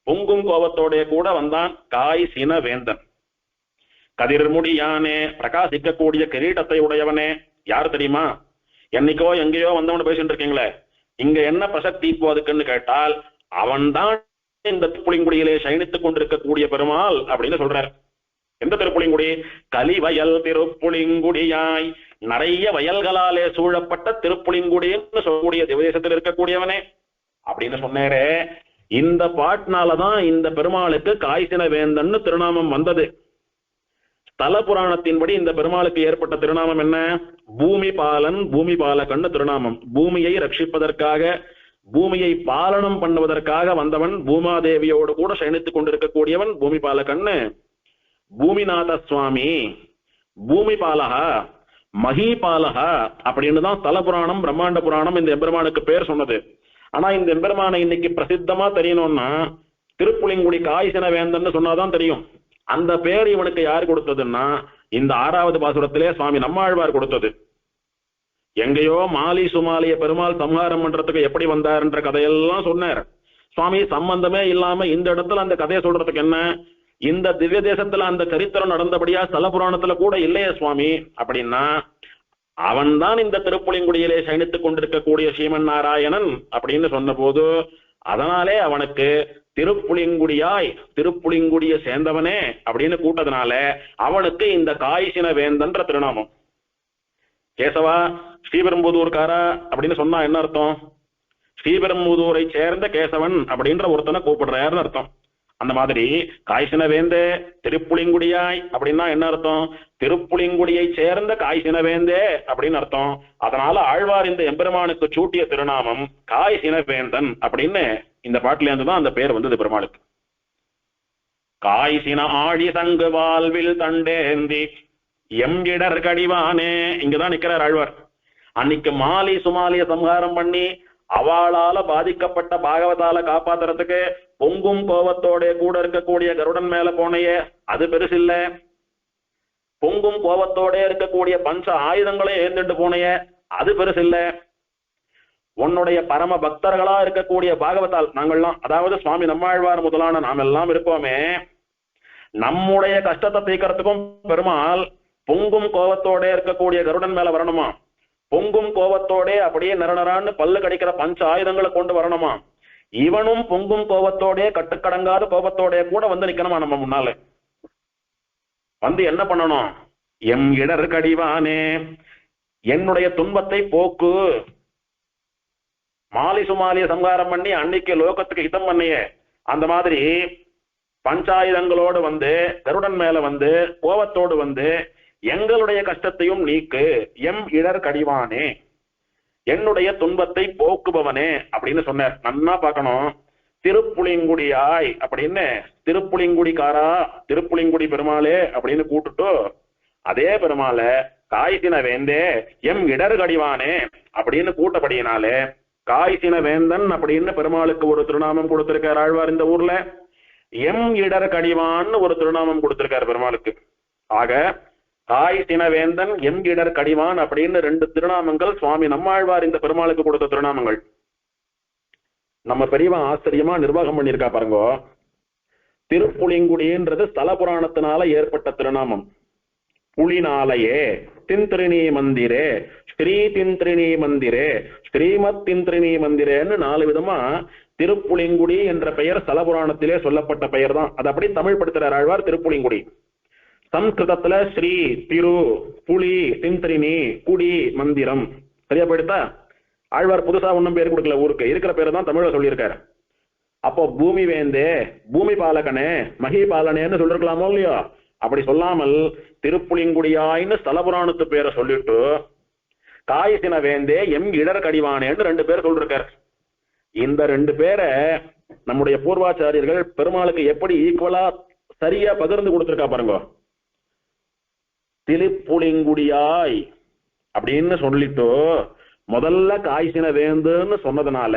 பொங்கும் கோபத்தோட கூட வந்தான் காய்ச்சின வேந்தன். கதிர் முடியானே பிரகாசிக்கக்கூடிய கிரீடத்தை உடையவனே. யாரு தெரியுமா? என்னைக்கோ எங்கேயோ வந்தவன பேசிட்டு இருக்கீங்களே, இங்க என்ன பிரசக்தி இப்போ அதுக்குன்னு கேட்டால் அவன்தான் இந்த திருப்புளிங்குடியிலே சயனித்துக் கொண்டிருக்கக்கூடிய பெருமாள் அப்படின்னு சொல்றார். எந்த திருப்புளிங்குடி? கலிவயல் திருப்புளிங்குடியாய், நிறைய வயல்களாலே சூழப்பட்ட திருப்புளிங்குடின்னு சொல்லக்கூடிய திவதேசத்தில் இருக்கக்கூடியவனே அப்படின்னு சொன்னேரே. இந்த பாட்டினாலதான் இந்த பெருமாளுக்கு காய்ச்சின வேந்தன்னு திருநாமம் வந்தது. தல புராணத்தின்படி இந்த பெருமாளுக்கு ஏற்பட்ட திருநாமம் என்ன? பூமி பாலன், பூமி பாலகன்னு திருநாமம். பூமியை ரட்சிப்பதற்காக, பூமியை பாலனம் பண்ணுவதற்காக வந்தவன், பூமாதேவியோடு கூட சயனித்துக் கொண்டிருக்கக்கூடியவன் பூமி பாலகன்னு. பூமிநாத சுவாமி, பூமி பாலகா, மகி பாலகா அப்படின்னு தான் தல புராணம் பிரம்மாண்ட புராணம் இந்த எம்பெருமானுக்கு பேர் சொன்னது. ஆனா இந்த எம்பெருமானை இன்னைக்கு பிரசித்தமா தெரியணும்னா திருப்புலிங்குடி காய்சன வேந்தன்னு சொன்னாதான் தெரியும். அந்த பேர் இவனுக்கு யார் கொடுத்ததுன்னா இந்த 6வது பாசுரத்திலே சுவாமி நம்மாழ்வார் கொடுத்தது. எங்கேயோ மாலி சுமாலிய பெருமாள் சம்ஹாரம் பண்றதுக்கு எப்படி வந்தார்ன்ற கதையெல்லாம் சொன்னார் சுவாமி. சம்பந்தமே இல்லாம இந்த இடத்துல அந்த கதையை சொல்றதுக்கு என்ன, இந்த திவ்ய தேசத்துல அந்த சரித்திரம் நடந்தபடியா ஸ்தல புராணத்துல கூட இல்லையே சுவாமி அப்படின்னா, அவன் தான் இந்த திருப்புலிங்குடியிலே சயனித்துக் கொண்டிருக்கக்கூடிய ஸ்ரீமன் நாராயணன் அப்படின்னு சொன்ன போது, அதனாலே அவனுக்கு திருப்புலிங்குடியாய் திருப்புலிங்குடிய சேர்ந்தவனே அப்படின்னு கூட்டதுனால அவனுக்கு இந்த காய்சின வேந்தன்ற திருநாமம். கேசவா ஸ்ரீபெரும்புதூர்காரா அப்படின்னு சொன்னா என்ன அர்த்தம்? ஸ்ரீபெரும்புதூரை சேர்ந்த கேசவன் அப்படின்ற ஒருத்தனை கூப்பிடுறாருன்னு அர்த்தம். அந்த மாதிரி காய்சின வேந்தே திருப்புலிங்குடியாய் அப்படின்னா என்ன அர்த்தம்? திருப்புலிங்குடியை சேர்ந்த காய்சின வேந்தே அப்படின்னு அர்த்தம். அதனால ஆழ்வார் இந்த எம்பெருமானுக்கு சூட்டிய திருநாமம் காய்சின வேந்தன் அப்படின்னு இந்த பாட்டில இருந்துதான் அந்த பேர் வந்தது பெருமாளுக்கு. காய்சின ஆழி சங்கு வாழ்வில் தண்டேந்தி எம்கிடர் கடிவானே, இங்கதான் நிக்கிறார் ஆழ்வார். அன்னைக்கு மாலி சுமாலிய சம்ஹாரம் பண்ணி அவளால பாதிக்கப்பட்ட பாகவதால காப்பாத்துறதுக்கு பொங்கும் கோபத்தோட கூட இருக்கக்கூடிய கருடன் மேல போனையே அது பெருசில்ல, பொங்கும் கோபத்தோட இருக்கக்கூடிய பஞ்ச ஆயுதங்களே ஏந்துட்டு போனையே அது பெருசில்ல, உன்னுடைய பரம பக்தர்களா இருக்கக்கூடிய பாகவதால் நாங்கள்லாம், அதாவது சுவாமி நம்மாழ்வார் முதலான நாம் எல்லாம் இருப்போமே, நம்முடைய கஷ்டத்தை தீர்க்கறதுக்கும் பெருமாள் பொங்கும் கோபத்தோட இருக்கக்கூடிய கருடன் மேல வரணுமா, பொங்கும் கோபத்தோட அப்படியே நிறநரான்னு பல்லு கடிக்கிற பஞ்ச ஆயுதங்களை கொண்டு வரணுமா, இவனும் பொங்கும் கோபத்தோட கட்டுக்கடங்காத கோபத்தோட கூட வந்து நிக்கணுமா நம்ம முன்னால வந்து என்ன பண்ணணும்? எம் இடர் கடிவானே, என்னுடைய துன்பத்தை போக்கு. மாலி சுமாலிய சம்ஹாரம் பண்ணி அன்னைக்கு லோகத்துக்கு ஹிதம் பண்ணியே அந்த மாதிரி பஞ்சாயுதங்களோடு வந்து கருடன் மேல வந்து கோபத்தோடு வந்து எங்களுடைய கஷ்டத்தையும் நீக்கு. எம் இடர் கடிவானே, என்னுடைய துன்பத்தை போக்குபவனே அப்படின்னு சொன்னார். நன்னா பார்க்கணும். திருப்புலிங்குடியாய் அப்படின்னு திருப்புலிங்குடிக்காரா திருப்புலிங்குடி பெருமாளே அப்படின்னு கூட்டுட்டு அதே பெருமாள காய்சின வேந்தே எம் இடர் கடிவானே அப்படின்னு கூட்டபடியினாலே காய்சின வேந்தன் அப்படின்னு பெருமாளுக்கு ஒரு திருநாமம் கொடுத்திருக்கார் ஆழ்வார் இந்த ஊர்ல. எம் இடர் கடிவான்னு ஒரு திருநாமம் கொடுத்திருக்கார் பெருமாளுக்கு. ஆக காய்சின வேந்தன் எம் இடர் கடிவான் அப்படின்னு 2 திருநாமங்கள் சுவாமி நம்மாழ்வார் இந்த பெருமாளுக்கு கொடுத்த திருநாமங்கள். நம்ம பெரியவன் ஆச்சரியமா நிர்வாகம் பண்ணியிருக்கா பாருங்க. திருப்புலிங்குடின்றது ஸ்தல புராணத்தினால ஏற்பட்ட திருநாமம். புலினாலயே திந்திரிணி மந்திரே, ஸ்ரீ திந்திரிணி மந்திரே, ஸ்ரீமத் திந்திரிணி மந்திரேன்னு 4 விதமா திருப்புலிங்குடி என்ற பெயர் ஸ்தல புராணத்திலே சொல்லப்பட்ட பெயர் தான். அது அப்படி தமிழ் படுத்துறார் ஆழ்வார் திருப்புலிங்குடி. சம்ஸ்கிருதத்துல ஸ்ரீ திரு புலி திந்திரிணி குடி மந்திரம். சரியா போயிடுதா? ஆழ்வார் புதுசா ஒன்னும் பேர் கொடுக்கல, ஊருக்கு இருக்கிற பேரு தான் தமிழ சொல்லியிருக்காரு. அப்போ பூமி வேந்தே பூமி பாலகனே மகி பாலனேன்னு சொல்லிருக்கலாமோ இல்லையோ? அப்படி சொல்லாமல் திருப்புலிங்குடியாயின்னு ஸ்தல புராணத்து பேரை சொல்லிட்டு காய்சின வேந்தே எம் இடர் கடிவானேன்னு 2 பேர் சொல்லிருக்காரு. இந்த 2 பேரை நம்முடைய பூர்வாச்சாரியர்கள் பெருமாளுக்கு எப்படி ஈக்குவலா சரியா பகிர்ந்து கொடுத்திருக்கா பாருங்க. திருப்புலிங்குடியாய் அப்படின்னு சொல்லிட்டு முதல்ல காய்சின வேந்துன்னு சொன்னதுனால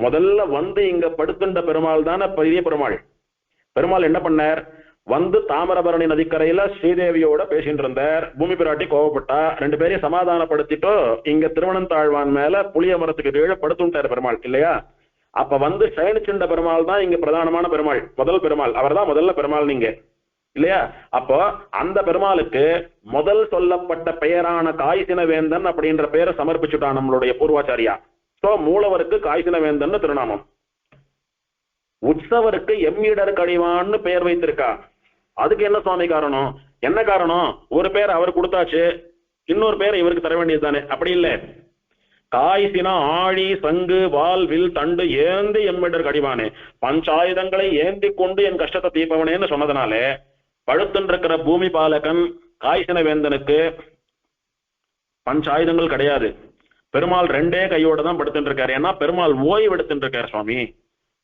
முதல்ல வந்து இங்க படுத்துண்ட பெருமாள் தானே பெரிய பெருமாள். பெருமாள் என்ன பண்ணார்? வந்து தாமிரபரணி நதிக்கரையில ஸ்ரீதேவியோட பேசிட்டு இருந்தார். பூமி பிராட்டி கோவப்பட்டா, 2 பேரையும் சமாதானப்படுத்திட்டு இங்க திருவனந்தாழ்வான் மேல புளிய மரத்துக்கு கீழே படுத்துட்டார் பெருமாள் இல்லையா? அப்ப வந்து சயனிச்சுண்ட பெருமாள் தான் இங்க பிரதானமான பெருமாள், முதல் பெருமாள். அவர் தான் முதல்ல பெருமாள் நீங்க இல்லையா? அப்போ அந்த பெருமாளுக்கு முதல் சொல்லப்பட்ட பெயரான காய்சின வேந்தன் அப்படின்ற பெயரை சமர்ப்பிச்சுட்டான் நம்மளுடைய பூர்வாச்சாரியா. சோ மூலவருக்கு காய்சின வேந்தன் திருநாமம். உற்சவருக்கு எம்மிடர் கடிவான்னு பெயர் வைத்திருக்கா. அதுக்கு என்ன சுவாமி காரணம்? என்ன காரணம்? ஒரு பேர் அவர் கொடுத்தாச்சு, இன்னொரு பேர் இவருக்கு தர வேண்டியது தானே? அப்படி இல்லை. காய்சின ஆழி சங்கு வால் வில் தண்டு ஏந்தி எம்மிடர் கடிவானே, பஞ்சாயுதங்களை ஏந்தி கொண்டு என் கஷ்டத்தை தீர்ப்பவனேன்னு சொன்னதுனாலே பழுத்துன்றிருக்கிற பூமி பாலகன் காய்சின வேந்தனுக்கு பஞ்சாயுதங்கள் கிடையாது. பெருமாள் 2 கையோட தான் படுத்துட்டு இருக்காரு. ஏன்னா பெருமாள் ஓய்வு எடுத்துட்டு இருக்காரு சுவாமி.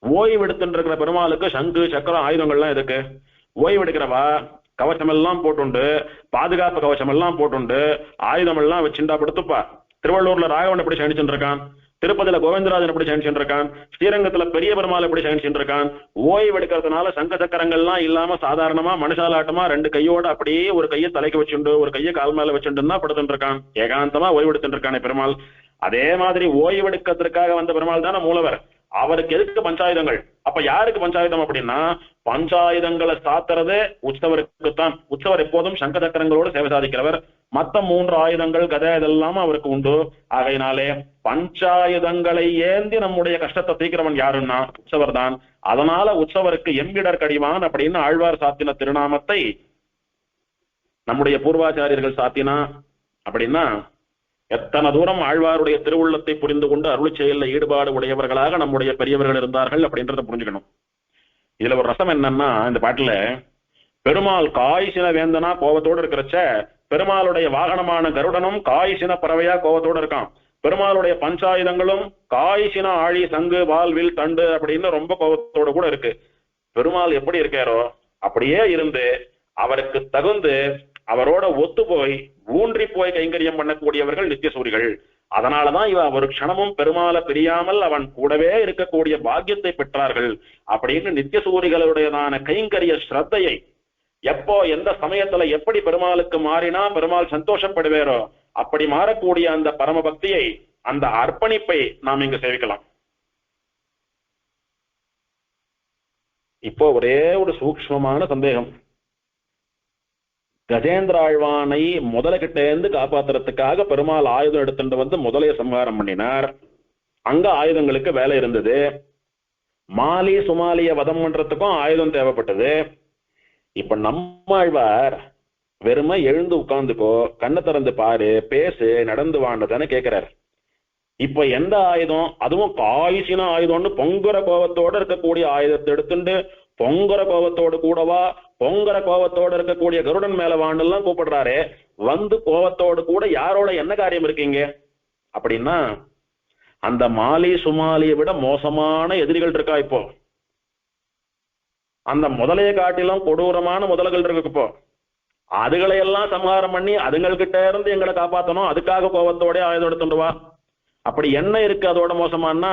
ஓய்வு எடுத்துட்டு இருக்கிற பெருமாளுக்கு சங்கு சக்கரம் ஆயுதங்கள்லாம் எதுக்கு? ஓய்வு எடுக்கிறவா கவசம் எல்லாம் போட்டுண்டு பாதுகாப்பு கவசம் எல்லாம் போட்டுண்டு ஆயுதம் எல்லாம் வச்சுட்டா படுத்துப்பா. திருவள்ளூர்ல ராகவன் எப்படி சயனிச்சுட்டு இருக்கான்? திருப்பதியில கோவிந்தராஜன் எப்படி சயனிச்சுட்டு இருக்கான், ஸ்ரீரங்கத்துல பெரிய பெருமாள் எப்படி சயனிச்சுட்டு இருக்கான். ஓய்வு எடுக்கிறதுனால சங்க சக்கரங்கள்லாம் இல்லாம சாதாரணமா மனுஷாலாட்டமா ரெண்டு கையோட அப்படியே ஒரு கையை தலைக்கு வச்சுண்டு ஒரு கையை கால் மேல வச்சுட்டு தான் படுத்துட்டு இருக்கான். ஏகாந்தமா ஓய்வு எடுத்துட்டு இருக்கானே பெருமாள். அதே மாதிரி ஓய்வெடுக்கிறதுக்காக வந்த பெருமாள் தானே மூலவர். அவருக்கு எதுக்கு பஞ்சாயுதங்கள்? அப்ப யாருக்கு பஞ்சாயுதம் அப்படின்னா, பஞ்சாயுதங்களை சாத்துறது உற்சவருக்குத்தான். உற்சவர் எப்போதும் சங்க சக்கரங்களோடு சேவை சாதிக்கிறவர். மத்த 3 ஆயுதங்கள் கதை இதெல்லாம் அவருக்கு உண்டு. ஆகையினாலே பஞ்சாயுதங்களை ஏந்தி நம்முடைய கஷ்டத்தை தீக்கிறவன் யாருன்னா உற்சவர் தான். அதனால உற்சவருக்கு எம்பிடர் கடிவான் அப்படின்னு ஆழ்வார் சாத்தின திருநாமத்தை நம்முடைய பூர்வாச்சாரியர்கள் சாத்தினா அப்படின்னா, எத்தனை தூரம் ஆழ்வாருடைய திருவுள்ளத்தை புரிந்து கொண்டு அருள் செயலில் ஈடுபாடு உடையவர்களாக நம்முடைய பெரியவர்கள் இருந்தார்கள் அப்படின்றத புரிஞ்சுக்கணும். இதுல ஒரு ரசம் என்னன்னா, இந்த பாட்டுல பெருமாள் காய்ச்சின வேந்தனா கோவத்தோடு இருக்கிறச்ச, பெருமாளுடைய வாகனமான கருடனும் காய்ச்சின பறவையா கோவத்தோடு இருக்கான். பெருமாளுடைய பஞ்சாயுதங்களும் காய்ச்சின ஆழி சங்கு வால் வில் தண்டு அப்படின்னு ரொம்ப கோவத்தோடு கூட இருக்கு. பெருமாள் எப்படி இருக்காரோ அப்படியே இருந்து அவருக்கு தகுந்து அவரோட ஒத்து போய் ஊன்றி போய் கைங்கரியம் பண்ணக்கூடியவர்கள் நித்தியசூரிகள். அதனாலதான் ஒரு க்ஷணமும் பெருமாளை பிரியாமல் அவன் கூடவே இருக்கக்கூடிய பாக்கியத்தை பெற்றார்கள் அப்படின்னு நித்தியசூரிகளுடையதான கைங்கரிய ஸ்ரத்தையை எப்போ எந்த சமயத்துல எப்படி பெருமாளுக்கு மாறினா பெருமாள் சந்தோஷப்படுவேரோ அப்படி மாறக்கூடிய அந்த பரம பக்தியை, அந்த அர்ப்பணிப்பை நாம் இங்கு சேவிக்கலாம். இப்போ ஒரே ஒரு சூக்ஷ்மமான சந்தேகம். கஜேந்திர ஆழ்வானை முதலகிட்ட இருந்து காப்பாத்துறதுக்காக பெருமாள் ஆயுதம் எடுத்துட்டு வந்து முதலைய சம்ஹாரம் பண்ணினார். அங்க ஆயுதங்களுக்கு வேலை இருந்தது. மாலி சுமாலிய வதம் பண்றதுக்கும் ஆயுதம் தேவைப்பட்டது. இப்ப நம்மாழ்வார் வெறுமை எழுந்து உட்கார்ந்துக்கோ, கண்ணை திறந்து பாரு, பேசு, நடந்து வாண்டதானே கேட்கிறார். இப்ப எந்த ஆயுதம், அதுவும் காய்ச்சின ஆயுதம்னு பொங்குற கோபத்தோட இருக்கக்கூடிய ஆயுதத்தை எடுத்துட்டு பொங்குற கோபத்தோடு கூடவா, பொங்குற கோபத்தோடு இருக்கக்கூடிய கருடன் மேல வாண்டெல்லாம் கூப்பிடுறாரு. வந்து கோபத்தோடு கூட யாரோட என்ன காரியம் இருக்கீங்க அப்படின்னா, அந்த மாலி சுமாலியை விட மோசமான எதிரிகள் இருக்கா. இப்போ அந்த முதலைய காட்டிலும் கொடூரமான முதல்கள் இருக்கு. இப்போ அதுகளையெல்லாம் சம்ஹாரம் பண்ணி அதுங்கள்கிட்ட இருந்து எங்களை காப்பாற்றணும், அதுக்காக கோபத்தோட ஆயுதம் எடுத்துட்டு வா. அப்படி என்ன இருக்கு அதோட மோசமானா,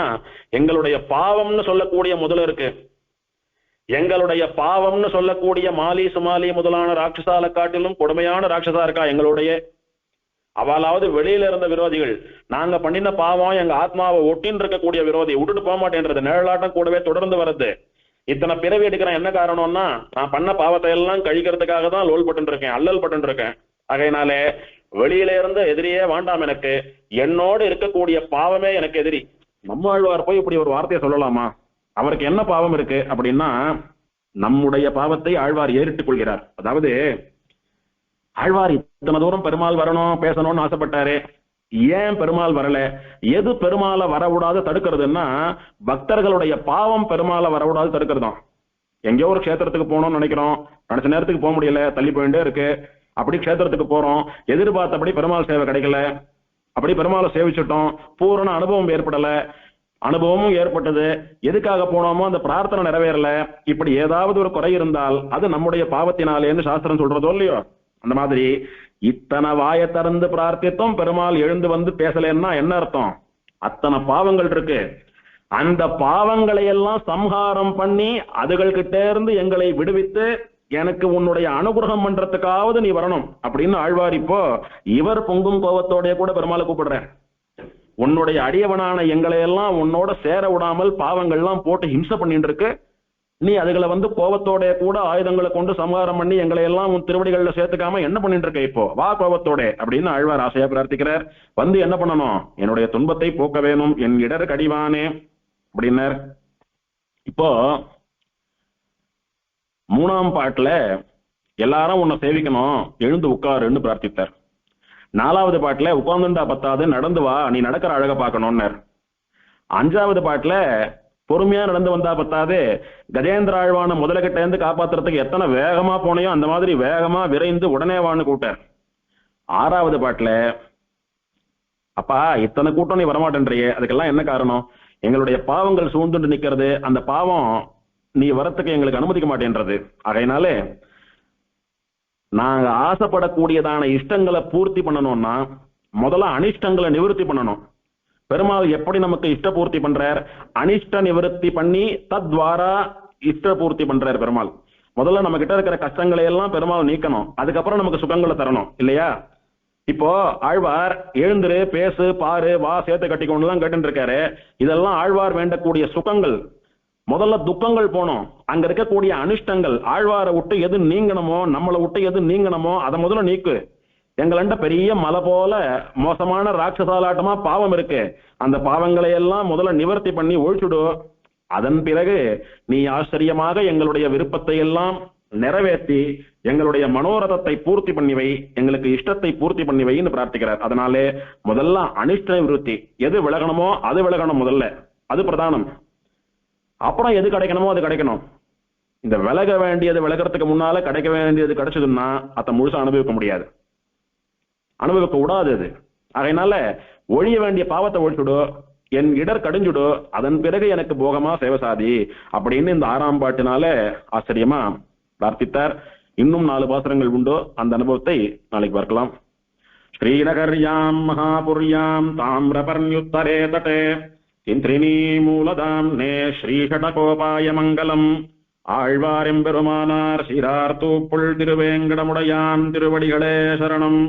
எங்களுடைய பாவம்னு சொல்லக்கூடிய முதல் இருக்கு. எங்களுடைய பாவம்னு சொல்லக்கூடிய மாலி சுமாலி முதலான ராட்சசால காட்டிலும் கொடுமையான ராட்சசா இருக்கா எங்களுடைய. அவளாவது வெளியில இருந்த விரோதிகள், நாங்க பண்ணின பாவம் எங்க ஆத்மாவை ஒட்டின்னு இருக்கக்கூடிய விரோதி விட்டுட்டு போக மாட்டேன்றது, நிழலாட்டம் கூடவே தொடர்ந்து வருது. இத்தனை பிறவி எடுக்கிறேன் என்ன காரணம்னா, நான் பண்ண பாவத்தை எல்லாம் கழிக்கிறதுக்காக தான் லோல் பட்டு இருக்கேன், அல்லல் பட்டு இருக்கேன். ஆகையினாலே வெளியில இருந்து எதிரியே வேண்டாம், எனக்கு என்னோடு இருக்கக்கூடிய பாவமே எனக்கு எதிரி. நம்மாழ்வார் போய் இப்படி ஒரு வார்த்தையை சொல்லலாமா? அவருக்கு என்ன பாவம் இருக்கு அப்படின்னா, நம்முடைய பாவத்தை ஆழ்வார் ஏறிட்டுக் கொள்கிறார். அதாவது ஆழ்வார் இத்தனை தூரம் பெருமாள் வரணும் பேசணும்னு ஆசைப்பட்டாரு. ஏன் பெருமாள் வரல? எது பெருமாளை வரவிடாது தடுக்கிறதுன்னா, பக்தர்களுடைய பாவம் பெருமாளை வரவிடாது தடுக்கிறதும். எங்கேயோ ஒரு க்ஷேத்திரத்துக்கு போகணும்னு நினைக்கிறோம், நினைச்ச நேரத்துக்கு போக முடியல, தள்ளி போயிட்டே இருக்கு. அப்படி க்ஷேத்திரத்துக்கு போறோம், எதிர்பார்த்தபடி பெருமாள் சேவை கிடைக்கல, அப்படி பெருமாளை சேவிச்சுட்டோம், பூரண அனுபவம் ஏற்படல, அனுபவமும் ஏற்பட்டது, எதுக்காக போனோமோ அந்த பிரார்த்தனை நிறைவேறல. இப்படி ஏதாவது ஒரு குறை இருந்தால் அது நம்முடைய பாவத்தினாலேன்னு சாஸ்திரம் சொல்றதோ இல்லையோ, அந்த மாதிரி இத்தனை வாயை திறந்து பிரார்த்தித்தும் பெருமாள் எழுந்து வந்து பேசலன்னா என்ன அர்த்தம்? அத்தனை பாவங்கள் இருக்கு. அந்த பாவங்களை எல்லாம் சம்ஹாரம் பண்ணி அதுகள்கிட்ட இருந்து எங்களை விடுவித்து எனக்கு உன்னுடைய அனுகிரகம் பண்றதுக்காவது நீ வரணும் அப்படின்னு ஆழ்வார் இப்போ இவர் பொங்கும் கோபத்தோடைய கூட பெருமாளை கூப்பிடுறேன். உன்னுடைய அடியவனான எங்களை எல்லாம் உன்னோட சேர விடாமல் பாவங்கள்லாம் போட்டு ஹிம்சை பண்ணிட்டு இருக்கு, நீ அதுகளை வந்து கோபத்தோட கூட ஆயுதங்களை கொண்டு சம்ஹாரம் பண்ணி எங்களை எல்லாம் உன் திருவடிகளில் சேர்த்துக்காம என்ன பண்ணிட்டு இருக்க, இப்போ வா கோபத்தோட அப்படின்னு ஆழ்வார் ஆசையா பிரார்த்திக்கிறார். வந்து என்ன பண்ணணும்? என்னுடைய துன்பத்தை போக்க வேணும், என் இடர் கடிவானே அப்படின்னார். இப்போ 3ஆம் பாட்டுல எல்லாரும் உன்னை சேவிக்கணும், எழுந்து உட்காருன்னு பிரார்த்தித்தார். 4வது பாட்டுல உட்கார்ந்துண்டா பத்தாது, நடந்து வா, நீ நடக்கிற அழக பார்க்கணும்னார். 5வது பாட்டுல பொறுமையா நடந்து வந்தா பத்தாது, கஜேந்திர ஆழ்வான முதலகிட்ட இருந்து காப்பாத்துறதுக்கு எத்தனை வேகமா போனையோ அந்த மாதிரி வேகமா விரைந்து உடனே வான்னு கூட்டார். 6வது பாட்டுல, அப்பா இத்தனை கூட்டம் நீ வரமாட்டேன்றியே, அதுக்கெல்லாம் என்ன காரணம்? எங்களுடைய பாவங்கள் சூழ்ந்துட்டு நிக்கிறது, அந்த பாவம் நீ வரத்துக்கு எங்களுக்கு அனுமதிக்க மாட்டேன்றது. ஆகையினாலே நாங்க ஆசைப்படக்கூடியதான இஷ்டங்களை பூர்த்தி பண்ணணும்னா முதல்ல அனிஷ்டங்களை நிவர்த்தி பண்ணணும். பெருமாள் எப்படி நமக்கு இஷ்டபூர்த்தி பண்றார்? அனிஷ்ட நிவர்த்தி பண்ணி தத்வாரா இஷ்டபூர்த்தி பண்றார் பெருமாள். முதல்ல நம்ம கிட்ட இருக்கிற கஷ்டங்களை எல்லாம் பெருமாள் நீக்கணும், அதுக்கப்புறம் நமக்கு சுகங்களை தரணும் இல்லையா? இப்போ ஆழ்வார் எழுந்துரு, பேசு, பாரு, வா, சேர்த்து கட்டிக்கொண்டு தான் கேட்டு இருக்காரு. இதெல்லாம் ஆழ்வார் வேண்டக்கூடிய சுகங்கள். முதல்ல துக்கங்கள் போனோம், அங்க இருக்கக்கூடிய அனிஷ்டங்கள், ஆழ்வாரை விட்டு எது நீங்கணுமோ, நம்மளை விட்டு எது நீங்கணுமோ அதை முதல்ல நீக்கு. எங்களண்ட பெரிய மலை போல மோசமான ராட்சசாலாட்டமா பாவம் இருக்கு, அந்த பாவங்களை எல்லாம் முதல்ல நிவர்த்தி பண்ணி ஒழிச்சுடு. அதன் பிறகு நீ ஆச்சரியமாக எங்களுடைய விருப்பத்தை எல்லாம் நிறைவேற்றி எங்களுடைய மனோரதத்தை பூர்த்தி பண்ணிவை, எங்களுக்கு இஷ்டத்தை பூர்த்தி பண்ணிவைன்னு பிரார்த்திக்கிறார். அதனாலே முதல்ல அனிஷ்ட நிவர்த்தி, எது விலகணுமோ அது விலகணும் முதல்ல, அது பிரதானம். அப்புறம் எது கிடைக்கணுமோ அது கிடைக்கணும். இந்த விலக வேண்டியது விலகிறதுக்கு முன்னால கிடைக்க வேண்டியது கிடைச்சதுன்னா அதை முழுசா அனுபவிக்க முடியாது, அனுபவிக்க கூடாது அது. அதனால ஒழிய வேண்டிய பாவத்தை ஒழிச்சுடு, என் இடர் கடிஞ்சுடு, அதன் பிறகு எனக்கு போகமா சேவசாதி அப்படின்னு இந்த 6ஆம் பாட்டினால ஆச்சரியமா பிரார்த்தித்தார். இன்னும் 4 பாசுரங்கள் உண்டு, அந்த அனுபவத்தை நாளைக்கு பார்க்கலாம். ஸ்ரீநகர்யாம் மகாபுர்யாம் தாமிரபர்ணியுத்தரே தட்டே சிந்திரிணீ மூலதாம்னே ஸ்ரீஷடகோபாய மங்கலம். ஆழ்வாரெம்பெருமானார் சீரார் தூப்புள் திருவேங்கடமுடையான் திருவடிகளே சரணம்.